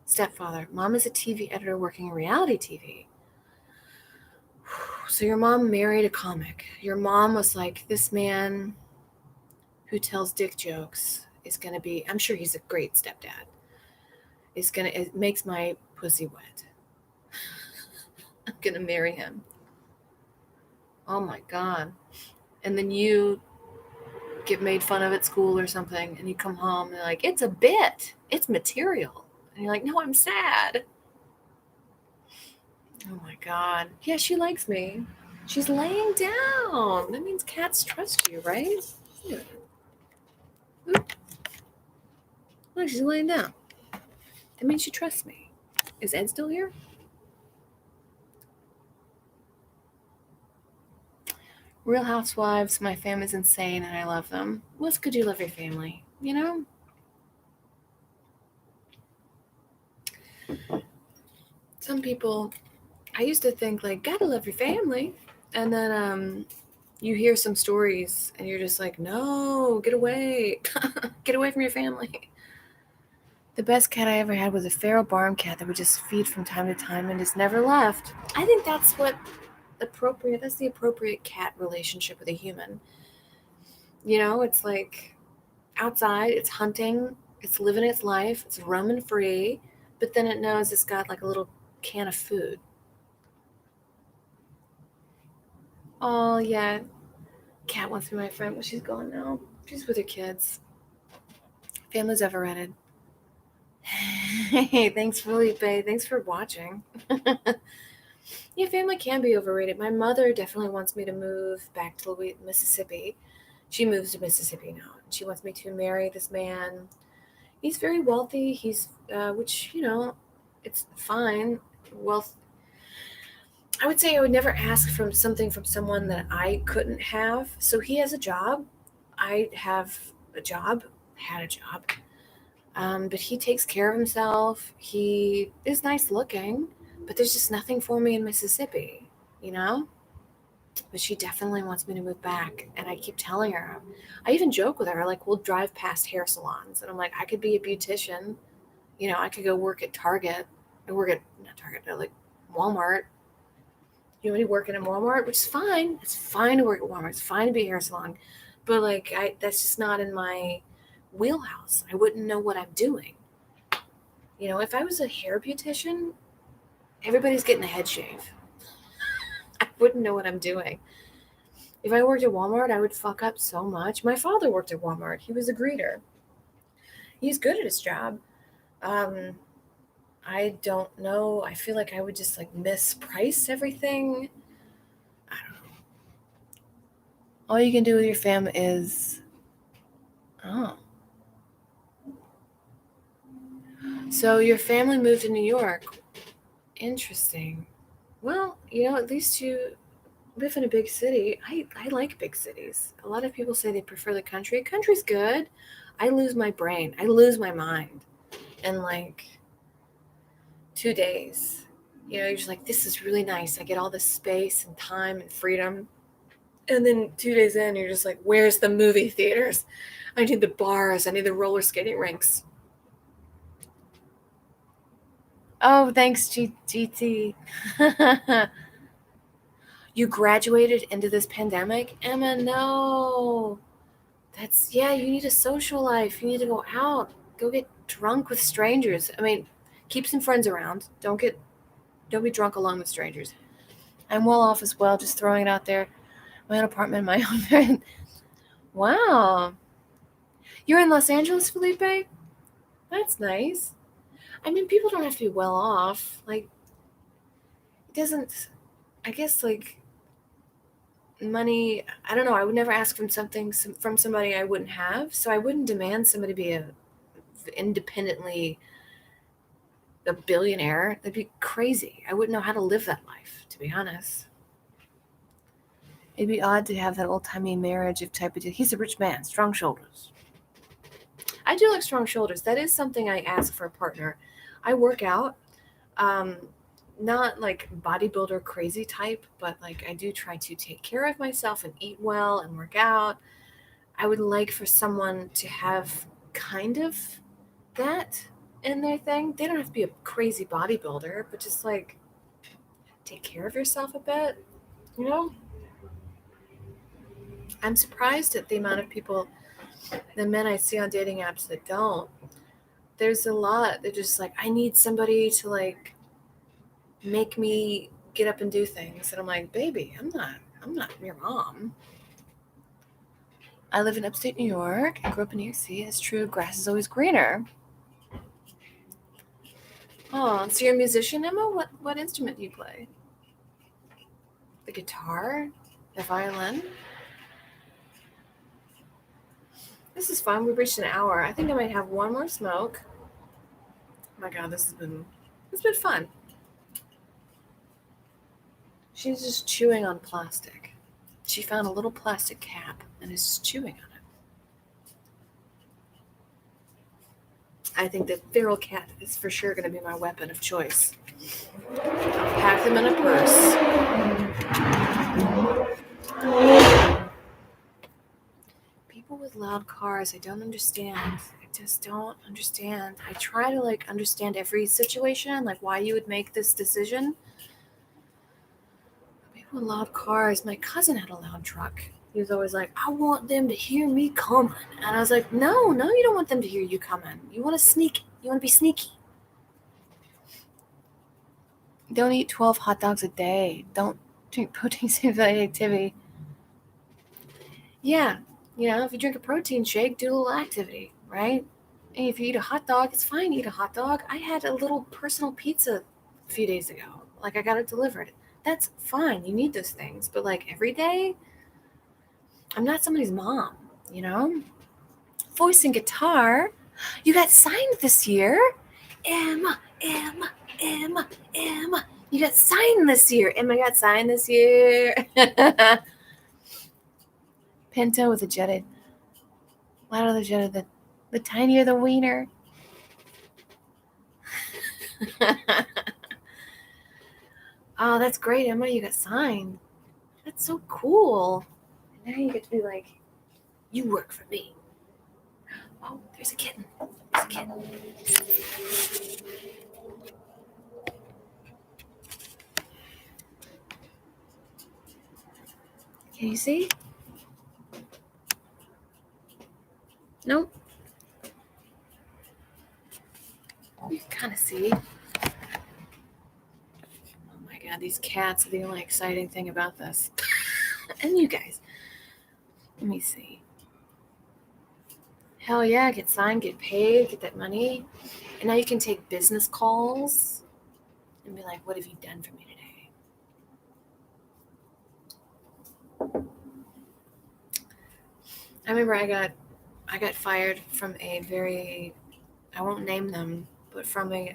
Stepfather. Mom is a TV editor working in reality TV. So your mom married a comic. Your mom was like, this man who tells dick jokes is going to be, I'm sure he's a great stepdad. It makes my pussy wet. I'm going to marry him. Oh my God. And then you get made fun of at school or something, and you come home and they're like, it's a bit, it's material. And you're like, no, I'm sad. Oh my God. Yeah, she likes me. She's laying down. That means cats trust you, right? Yeah. Look, she's laying down. That means she trusts me. Is Ed still here? Real Housewives, my family's insane and I love them. What's good you love your family, you know? Some people, I used to think like, gotta love your family. And then you hear some stories and you're just like, no, get away. Get away from your family. The best cat I ever had was a feral barn cat that would just feed from time to time and just never left. I think that's the appropriate cat relationship with a human. You know, it's like outside, it's hunting, it's living its life, it's roaming free, but then it knows it's got like a little can of food. Oh, yeah. Cat wants to be my friend, but she's gone now. She's with her kids. Family's overrated. Hey, thanks, Felipe. Thanks for watching. Yeah, family can be overrated. My mother definitely wants me to move back to Mississippi. She moves to Mississippi now. She wants me to marry this man. He's very wealthy. Which, it's fine. Wealth. I would say I would never ask from someone that I couldn't have. So he has a job. I have a job, had a job. But he takes care of himself. He is nice looking, but there's just nothing for me in Mississippi, you know? But she definitely wants me to move back. And I keep telling her, I even joke with her, like, we'll drive past hair salons. And I'm like, I could be a beautician. I could go work at Target. Not Target, no, like Walmart. You know, working in Walmart, which is fine. It's fine to work at Walmart. It's fine to be a hair salon. But, like, that's just not in my wheelhouse. I wouldn't know what I'm doing. If I was a hair beautician, everybody's getting a head shave. I wouldn't know what I'm doing. If I worked at Walmart, I would fuck up so much. My father worked at Walmart. He was a greeter. He's good at his job. Um, I don't know. I feel like I would just like misprice everything. I don't know. All you can do with your fam is, oh. So your family moved to New York. Interesting. Well, at least you live in a big city. I like big cities. A lot of people say they prefer the country. Country's good. I lose my brain. I lose my mind in like 2 days. You're just like, this is really nice. I get all this space and time and freedom. And then 2 days in, you're just like, where's the movie theaters? I need the bars. I need the roller skating rinks. Oh, thanks, GT. You graduated into this pandemic? Emma, no. You need a social life. You need to go out. Go get drunk with strangers. I mean, keep some friends around. Don't be drunk alone with strangers. I'm well off as well, just throwing it out there. My own apartment, my own friend. Wow. You're in Los Angeles, Felipe? That's nice. I mean, people don't have to be well off. Like, it doesn't, I guess, like, money, I don't know. I would never ask from somebody I wouldn't have. So I wouldn't demand somebody be independently a billionaire. That'd be crazy. I wouldn't know how to live that life, to be honest. It'd be odd to have that old-timey marriage of type of, he's a rich man, strong shoulders. I do like strong shoulders. That is something I ask for a partner. I work out, not like bodybuilder crazy type, but like I do try to take care of myself and eat well and work out. I would like for someone to have kind of that in their thing. They don't have to be a crazy bodybuilder, but just like take care of yourself a bit, you know? I'm surprised at the amount of people, the men I see on dating apps that don't. There's a lot that just like, I need somebody to like make me get up and do things. And I'm like, baby, I'm I'm not your mom. I live in upstate New York. I grew up in New York City. It's true. Grass is always greener. Oh, so you're a musician, Emma? What instrument do you play? The guitar? The violin? This is fun. We've reached an hour. I think I might have one more smoke. Oh my God, it's been fun. She's just chewing on plastic. She found a little plastic cap and is just chewing on it. I think the feral cat is for sure going to be my weapon of choice. I'll pack them in a purse. People with loud cars, I don't understand. I just don't understand. I try to understand every situation, like why you would make this decision. People with loud cars, my cousin had a loud truck. He was always like, I want them to hear me coming. And I was like, no, you don't want them to hear you coming. You want to sneak. You want to be sneaky. Don't eat 12 hot dogs a day. Don't drink protein-stimulated activity. Yeah, if you drink a protein shake, do a little activity, right? And if you eat a hot dog, it's fine, eat a hot dog. I had a little personal pizza a few days ago. I got it delivered. That's fine. You need those things. But every day, I'm not somebody's mom, Voice and guitar. You got signed this year. Emma. You got signed this year. Emma got signed this year. Pinto with a jetted. Louder the jetted, the tinier the wiener. Oh, that's great, Emma. You got signed. That's so cool. And now you get to be like, you work for me. Oh, there's a kitten. Can you see? Nope. You can kind of see. Oh my God, these cats are the only exciting thing about this. And you guys. Let me see. Hell yeah, get signed, get paid, get that money. And now you can take business calls and be like, what have you done for me today? I remember I got fired from a very, I won't name them, but from a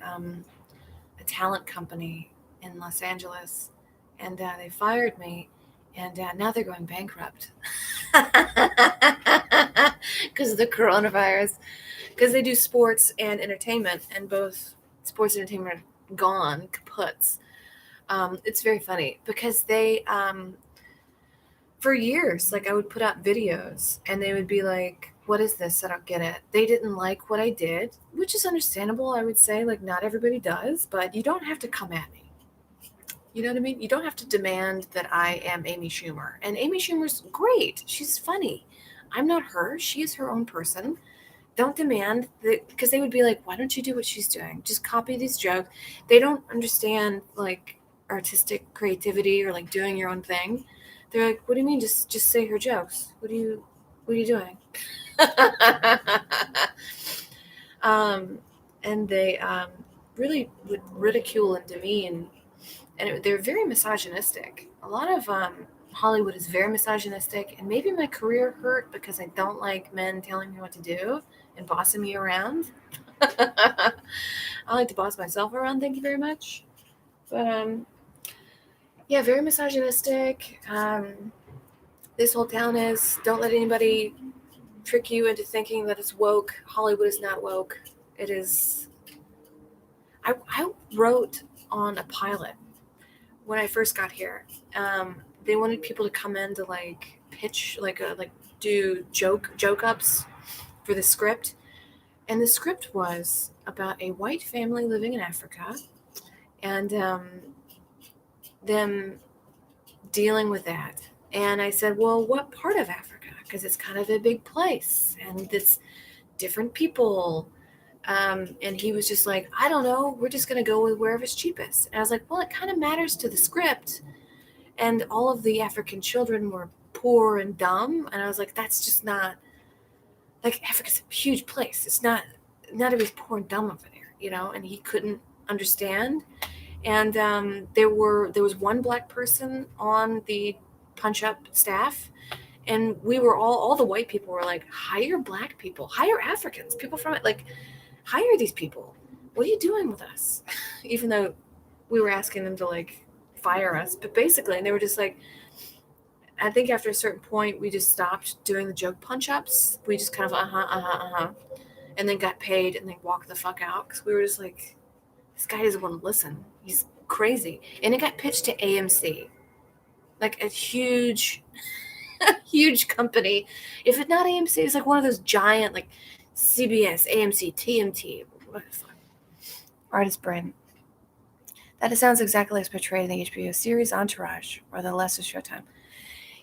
talent company in Los Angeles. And they fired me, and now they're going bankrupt. Because of the coronavirus. Because they do sports and entertainment, and both sports and entertainment are gone, kaputs. It's very funny because they, for years, I would put out videos and they would be like, what is this? I don't get it. They didn't like what I did, which is understandable, I would say. Not everybody does, but you don't have to come at me. You know what I mean? You don't have to demand that I am Amy Schumer. And Amy Schumer's great. She's funny. I'm not her. She is her own person. Don't demand that, because they would be like, why don't you do what she's doing? Just copy these jokes. They don't understand artistic creativity or doing your own thing. They're like, what do you mean? Just say her jokes. What are you doing? And they really would ridicule and demean, and they're very misogynistic. A lot of Hollywood is very misogynistic, and maybe my career hurt because I don't like men telling me what to do and bossing me around. I like to boss myself around, thank you very much. But yeah, very misogynistic. This whole town is, don't let anybody trick you into thinking that it's woke. Hollywood is not woke. It is. I wrote on a pilot when I first got here. They wanted people to come in to pitch, do joke ups for the script. And the script was about a white family living in Africa and them dealing with that. And I said, well, what part of Africa? Because it's kind of a big place and it's different people. And he was just like, I don't know. We're just going to go with wherever's cheapest. And I was like, well, it kind of matters to the script. and all of the African children were poor and dumb. And I was like, that's just not, like, Africa's a huge place. It's not everybody's poor and dumb over there, you know. And he couldn't understand. And there was one black person on the Punch Up staff, and we were all the white people were like, hire black people, hire Africans, people from it, like, hire these people. What are you doing with us? Even though we were asking them to like fire us, but basically, and they were just like, I think after a certain point, we just stopped doing the joke punch-ups. We just kind of and then got paid and then walked the fuck out, because we were just like, this guy doesn't want to listen. He's crazy. And it got pitched to AMC, like a huge, huge company. If it's not AMC, it's like one of those giant, like CBS, AMC, TMT. What the fuck? Artist brain. That sounds exactly as portrayed in the HBO series Entourage or the lesser Showtime.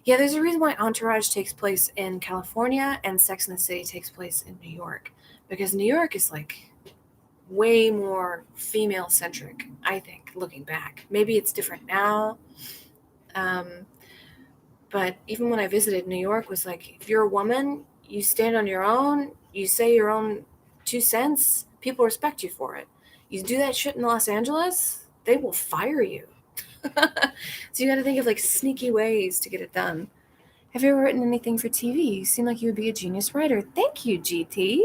Yeah, there's a reason why Entourage takes place in California and Sex and the City takes place in New York. Because New York is like way more female centric, I think, looking back. Maybe it's different now. But even when I visited, New York was like, if you're a woman, you stand on your own, you say your own 2 cents, people respect you for it. You do that shit in Los Angeles, they will fire you. So you got to think of like sneaky ways to get it done. Have you ever written anything for TV? You seem like you would be a genius writer. Thank you, GT.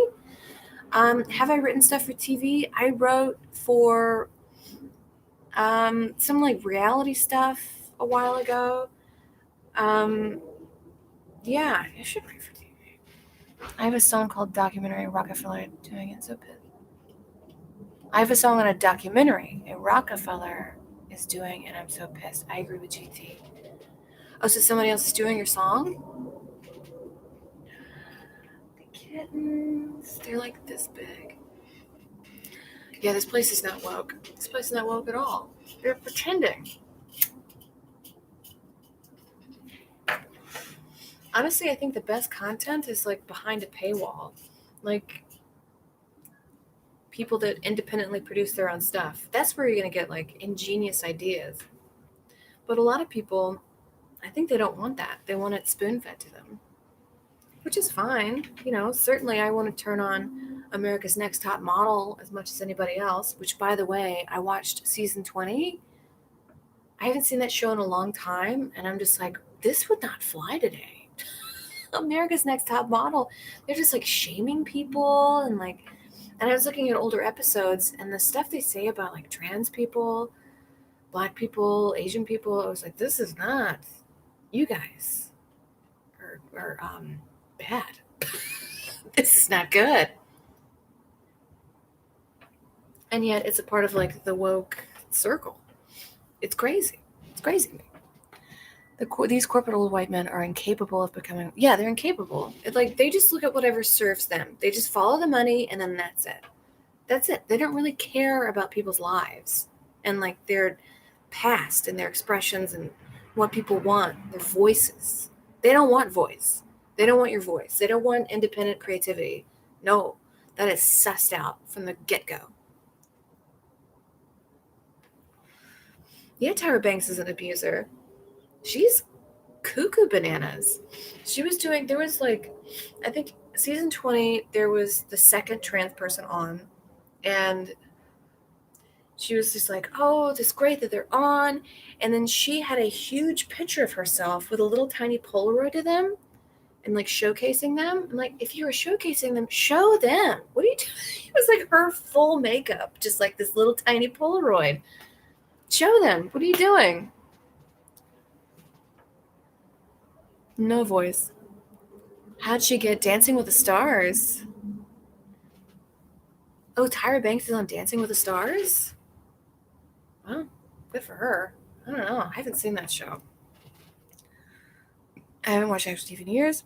Have I written stuff for TV? I wrote for some like reality stuff a while ago. Yeah, I should write for TV. I have a song called Documentary Rockefeller doing it, so good. I have a song on a documentary a Rockefeller is doing, and I'm so pissed. I agree with GT. Oh, so somebody else is doing your song? The kittens, they're like this big. Yeah, this place is not woke. This place is not woke at all. They're pretending. Honestly, I think the best content is like behind a paywall. Like people that independently produce their own stuff. That's where you're going to get like ingenious ideas. But a lot of people, I think they don't want that. They want it spoon-fed to them, which is fine. You know, certainly I want to turn on America's Next Top Model as much as anybody else, which, by the way, I watched season 20. I haven't seen that show in a long time, and I'm just like, this would not fly today. America's Next Top Model, they're just like shaming people and like, and I was looking at older episodes and the stuff they say about like trans people, black people, Asian people, I was like, this is not, you guys are bad. This is not good. And yet it's a part of like the woke circle. It's crazy. It's crazy to me. These corporate old white men are incapable of becoming, yeah, they're incapable. It's like they just look at whatever serves them. They just follow the money and then that's it. That's it. They don't really care about people's lives and like their past and their expressions and what people want, their voices. They don't want voice. They don't want your voice. They don't want independent creativity. No, that is sussed out from the get-go. Yeah, Tyra Banks is an abuser. She's cuckoo bananas. She was doing, there was like, I think season 20, there was the second trans person on, and she was just like, oh, it's great that they're on. And then she had a huge picture of herself with a little tiny Polaroid of them and like showcasing them. I'm like, if you were showcasing them, show them. What are you doing? It was like her full makeup, just like this little tiny Polaroid. Show them. What are you doing? No voice. How'd she get Dancing with the Stars? Oh, Tyra Banks is on Dancing with the Stars? Well, good for her. I don't know. I haven't seen that show. I haven't watched actual TV in years.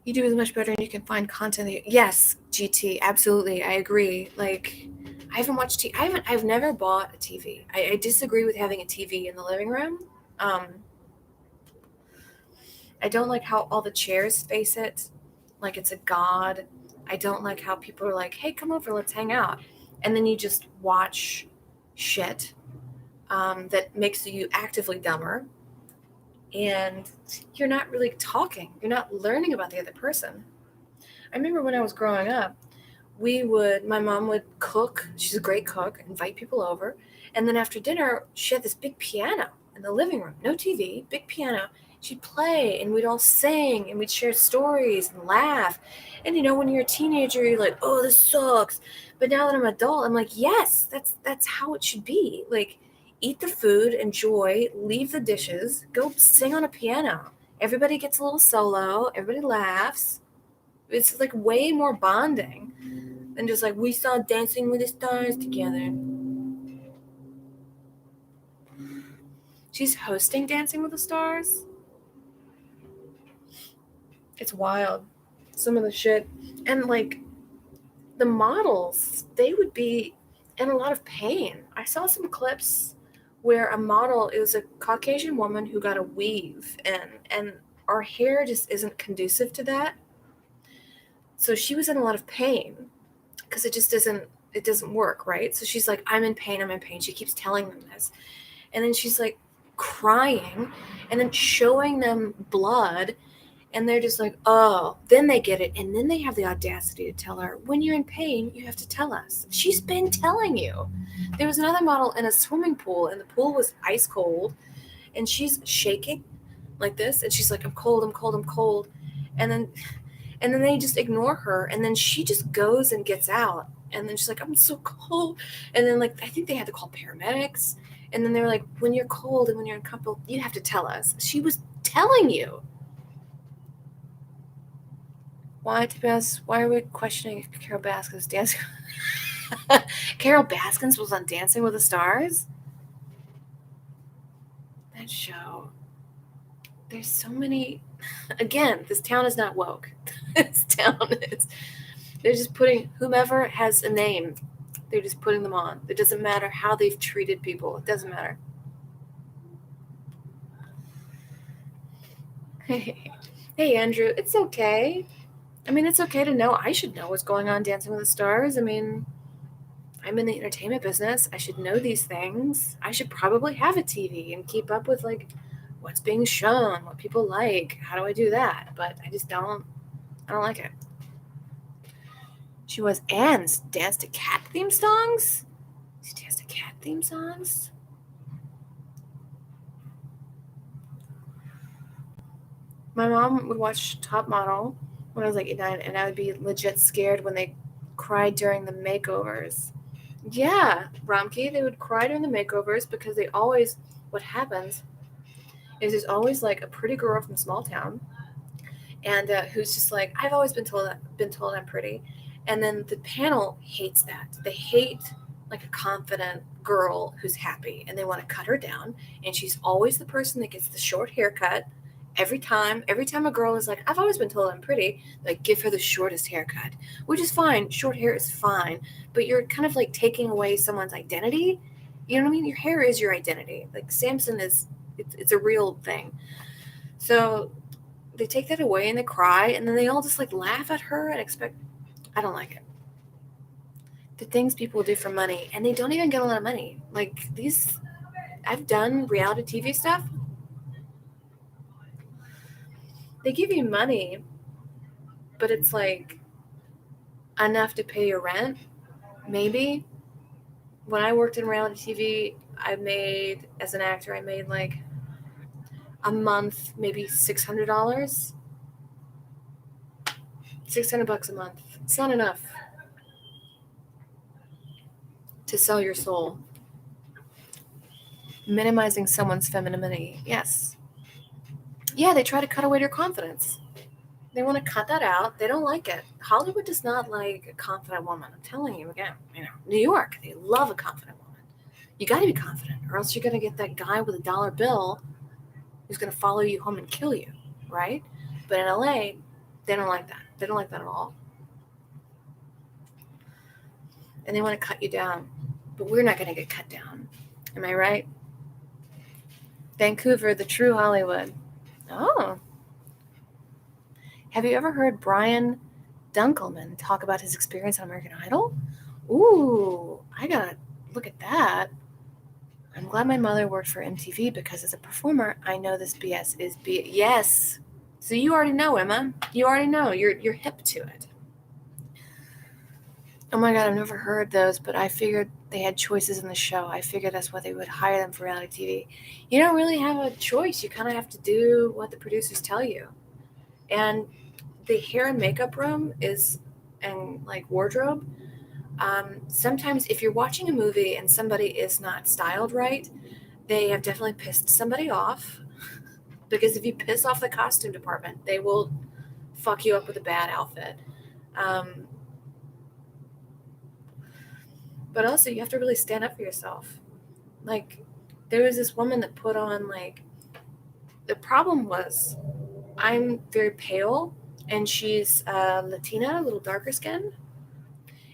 YouTube is much better and you can find content. Yes, GT, absolutely. I agree. Like, I haven't watched TV. I've never bought a TV. I disagree with having a TV in the living room. I don't like how all the chairs face it, like it's a god. I don't like how people are like, hey, come over, let's hang out. And then you just watch shit. that makes you actively dumber, and you're not really talking. You're not learning about the other person. I remember when I was growing up, my mom would cook. She's a great cook, invite people over. And then after dinner, she had this big piano in the living room, no TV, big piano. She'd play and we'd all sing and we'd share stories and laugh. And when you're a teenager, you're like, oh, this sucks. But now that I'm an adult, I'm like, yes, that's how it should be. Like, eat the food, enjoy, leave the dishes, go sing on a piano. Everybody gets a little solo, everybody laughs. It's like way more bonding than just like we saw Dancing with the Stars together. She's hosting Dancing with the Stars. It's wild. Some of the shit. And like the models, they would be in a lot of pain. I saw some clips where a model, it was a Caucasian woman who got a weave and our hair just isn't conducive to that. So she was in a lot of pain because it doesn't work, right? So she's like, I'm in pain. She keeps telling them this. And then she's like crying and then showing them blood. And they're just like, oh, then they get it. And then they have the audacity to tell her, when you're in pain, you have to tell us. She's been telling you. There was another model in a swimming pool, and the pool was ice cold. And she's shaking like this. And she's like, I'm cold, I'm cold, I'm cold. And then they just ignore her. And then she just goes and gets out. And then she's like, I'm so cold. And then, like, I think they had to call paramedics. And then they're like, when you're cold and when you're uncomfortable, you have to tell us. She was telling you. Why are we questioning if Carol Baskins dancing? Carol Baskins was on Dancing with the Stars? That show. There's so many. Again, this town is not woke. This town is. They're just putting whomever has a name, they're just putting them on. It doesn't matter how they've treated people. It doesn't matter. Hey, Andrew, it's okay. I mean, it's okay to know. I should know what's going on Dancing with the Stars. I mean, I'm in the entertainment business. I should know these things. I should probably have a TV and keep up with, like, what's being shown, what people like. How do I do that? But I just don't. I don't like it. She was Anne's danced to cat theme songs? She danced to cat theme songs? My mom would watch Top Model when I was like 8, 9, and I would be legit scared when they cried during the makeovers. Yeah, Ramke, they would cry during the makeovers because what happens is there's always like a pretty girl from a small town, and who's just like, I've always been told I'm pretty, and then the panel hates that. They hate like a confident girl who's happy, and they want to cut her down, and she's always the person that gets the short haircut. Every time a girl is like, I've always been told I'm pretty, like, give her the shortest haircut, which is fine. Short hair is fine, but you're kind of like taking away someone's identity. You know what I mean? Your hair is your identity. Like Samson it's a real thing. So they take that away and they cry, and then they all just like laugh at her and expect. I don't like it. The things people do for money, and they don't even get a lot of money. Like these, I've done reality TV stuff. They give you money, but it's like enough to pay your rent, maybe. When I worked in reality TV, as an actor, I made like a month, maybe $600. $600 a month. It's not enough to sell your soul. Minimizing someone's femininity. Yes. Yeah, they try to cut away your confidence. They want to cut that out. They don't like it. Hollywood does not like a confident woman. I'm telling you again. New York, they love a confident woman. You got to be confident, or else you're going to get that guy with a dollar bill who's going to follow you home and kill you, right? But in LA, they don't like that. They don't like that at all. And they want to cut you down. But we're not going to get cut down. Am I right? Vancouver, the true Hollywood. Oh. Have you ever heard Brian Dunkelman talk about his experience on American Idol? Ooh, I gotta look at that. I'm glad my mother worked for MTV because as a performer, I know this BS is BS. Yes. So you already know, Emma. You already know. You're hip to it. Oh my God, I've never heard those, but I figured they had choices in the show. I figured that's why they would hire them for reality TV. You don't really have a choice. You kind of have to do what the producers tell you. And the hair and makeup room and like wardrobe, sometimes if you're watching a movie and somebody is not styled right, they have definitely pissed somebody off. Because if you piss off the costume department, they will fuck you up with a bad outfit. Um, but also, you have to really stand up for yourself. Like, there was this woman that put on, like, the problem was I'm very pale and she's Latina, a little darker skinned.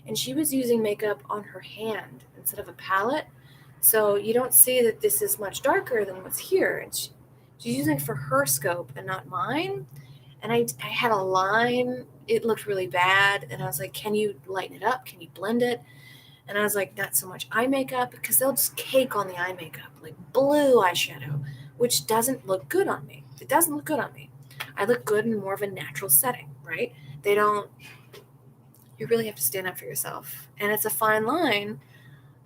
And she was using makeup on her hand instead of a palette. So you don't see that this is much darker than what's here. And she's using it for her scope and not mine. And I had a line. It looked really bad. And I was like, can you lighten it up? Can you blend it? And I was like, not so much eye makeup because they'll just cake on the eye makeup, like blue eyeshadow, which doesn't look good on me. It doesn't look good on me. I look good in more of a natural setting, right? They don't, you really have to stand up for yourself. And it's a fine line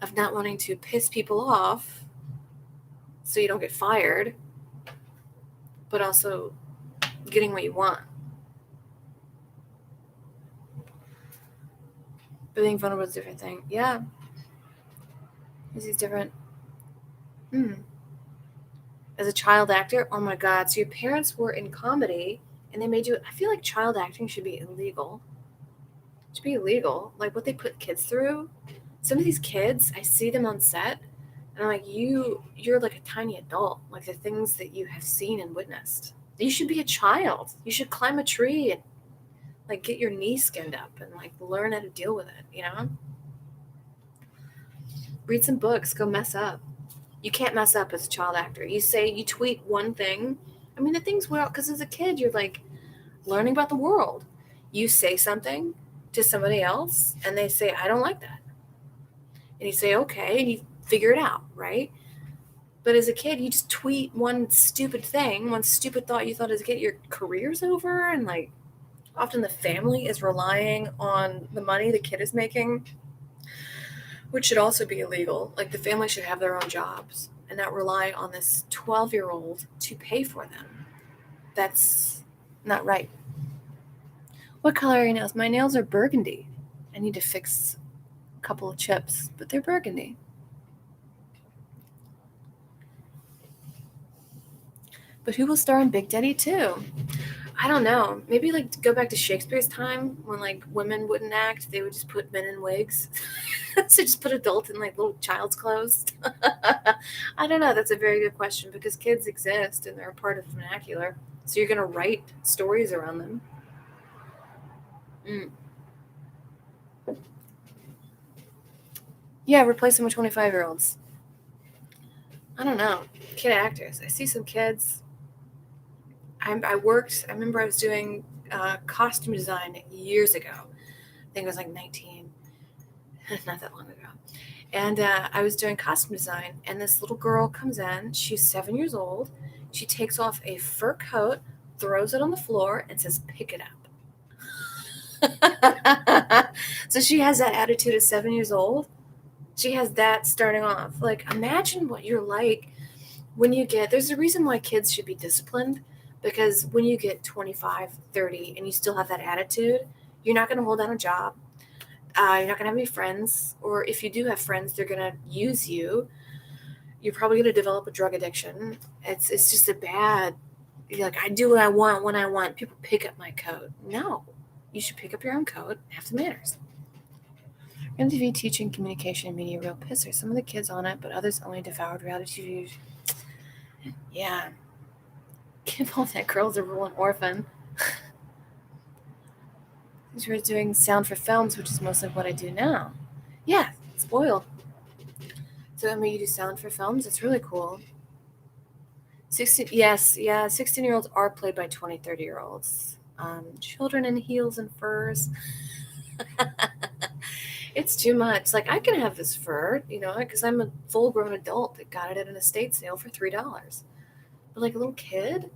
of not wanting to piss people off so you don't get fired, but also getting what you want. But being vulnerable is a different thing. Yeah. He's different. As a child actor, oh my God. So your parents were in comedy and they made you, I feel like child acting should be illegal. It should be illegal. Like what they put kids through. Some of these kids, I see them on set and I'm like, you're like a tiny adult. Like the things that you have seen and witnessed. You should be a child. You should climb a tree and like get your knee skinned up and like learn how to deal with it. Read some books, go mess up. You can't mess up as a child actor. You tweet one thing. I mean, the things well, because as a kid, you're like learning about the world. You say something to somebody else, and they say, I don't like that. And you say, okay, and you figure it out, right? But as a kid, you just tweet one stupid thing, one stupid thought you thought as a kid, your career's over, and like often the family is relying on the money the kid is making, which should also be illegal. Like the family should have their own jobs and not rely on this 12-year-old to pay for them. That's not right. What color are your nails? My nails are burgundy. I need to fix a couple of chips, but they're burgundy. But who will star in Big Daddy 2? I don't know. Maybe like go back to Shakespeare's time when like women wouldn't act, they would just put men in wigs. So just put adults in like little child's clothes. I don't know. That's a very good question because kids exist and they're a part of the vernacular. So you're gonna write stories around them. Mm. Yeah, replace them with 25-year-olds. I don't know. Kid actors. I see some kids. I remember I was doing costume design years ago. I think it was like 19, not that long ago. And I was doing costume design, and this little girl comes in. She's 7 years old. She takes off a fur coat, throws it on the floor, and says, pick it up. So she has that attitude at 7 years old. She has that starting off. Like, imagine what you're like when you get, there's a reason why kids should be disciplined, because when you get 25, 30, and you still have that attitude, you're not going to hold down a job. You're not going to have any friends, or if you do have friends, they're going to use you. You're probably going to develop a drug addiction. It's just a bad, you're like, I do what I want when I want. People pick up my coat. No, you should pick up your own coat and have some manners. MTV teaching communication and media real pisser. Some of the kids on it, but others only devoured reality TV. Yeah. Give all that girl's a ruling orphan. She was doing sound for films, which is mostly what I do now. Yeah, spoiled. So Emma, you do sound for films? It's really cool. 16, yes, yeah, 16-year-olds are played by 20, 30-year-olds. Children in heels and furs. It's too much. Like, I can have this fur, because I'm a full-grown adult that got it at an estate sale for $3. But like a little kid,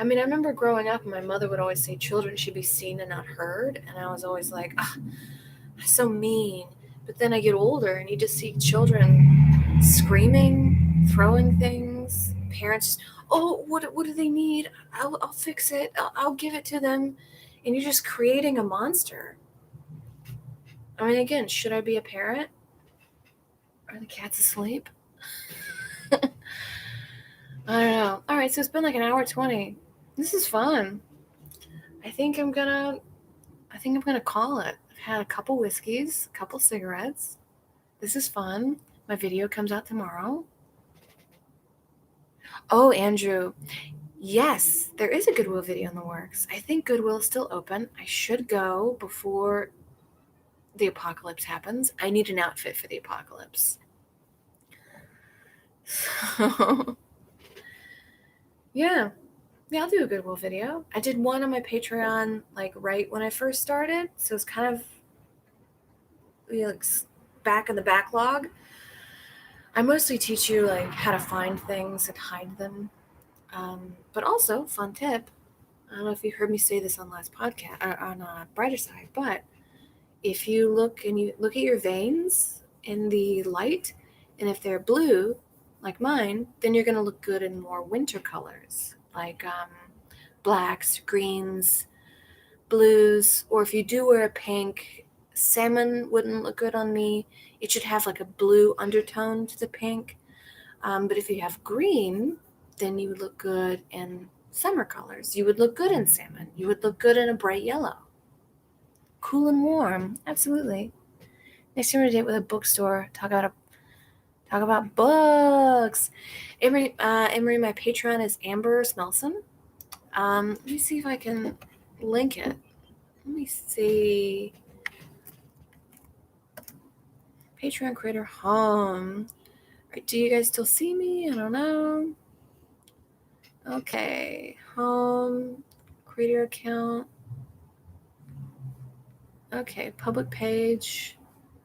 I mean, I remember growing up, and my mother would always say children should be seen and not heard, and I was always like, that's so mean. But then I get older, and you just see children screaming, throwing things, parents, oh, what do they need? I'll fix it. I'll give it to them, and you're just creating a monster. I mean, again, should I be a parent? Are the cats asleep? I don't know. All right, so it's been like an hour 20. This is fun. I think I'm gonna call it. I've had a couple whiskeys, a couple cigarettes. This is fun. My video comes out tomorrow. Oh, Andrew. Yes, there is a Goodwill video in the works. I think Goodwill is still open. I should go before the apocalypse happens. I need an outfit for the apocalypse. So, yeah, I'll do a Goodwill video. I did one on my Patreon, like right when I first started, so it's kind of like back in the backlog. I mostly teach you like how to find things and hide them, but also fun tip. I don't know if you heard me say this on last podcast on Brighter Side, but if you look at your veins in the light, and if they're blue, like mine, then you're going to look good in more winter colors, like blacks, greens, blues, or if you do wear a pink, salmon wouldn't look good on me. It should have like a blue undertone to the pink. But if you have green, then you would look good in summer colors. You would look good in salmon. You would look good in a bright yellow. Cool and warm, absolutely. Next time we're to date with a bookstore, talk about books. Emery, my Patreon is Amber Smelson. Let me see if I can link it. Let me see. Patreon creator home. Right, do you guys still see me? I don't know. Okay, home, creator account. Okay, public page.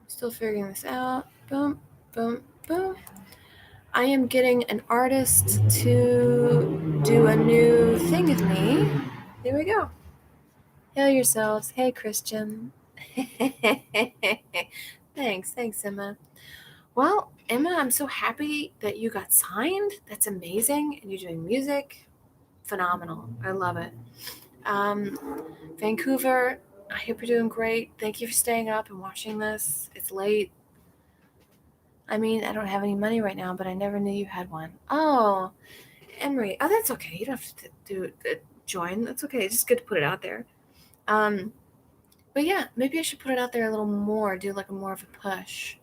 Still figuring this out. Boom, boom, boom. I am getting an artist to do a new thing with me. There we go. Hail yourselves. Hey, Christian. Thanks, Emma. Well, Emma, I'm so happy that you got signed. That's amazing. And you're doing music. Phenomenal. I love it. Vancouver, I hope you're doing great. Thank you for staying up and watching this. It's late. I mean, I don't have any money right now, but I never knew you had one. Oh, Emery. Oh, that's okay. You don't have to join. That's okay. It's just good to put it out there. But yeah, maybe I should put it out there a little more. Do like more of a push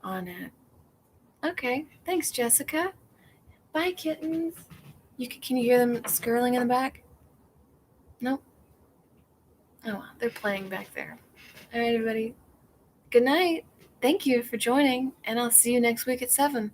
on it. Okay. Thanks, Jessica. Bye, kittens. Can you hear them skirling in the back? Nope. Oh, well, they're playing back there. All right, everybody. Good night. Thank you for joining, and I'll see you next week at 7.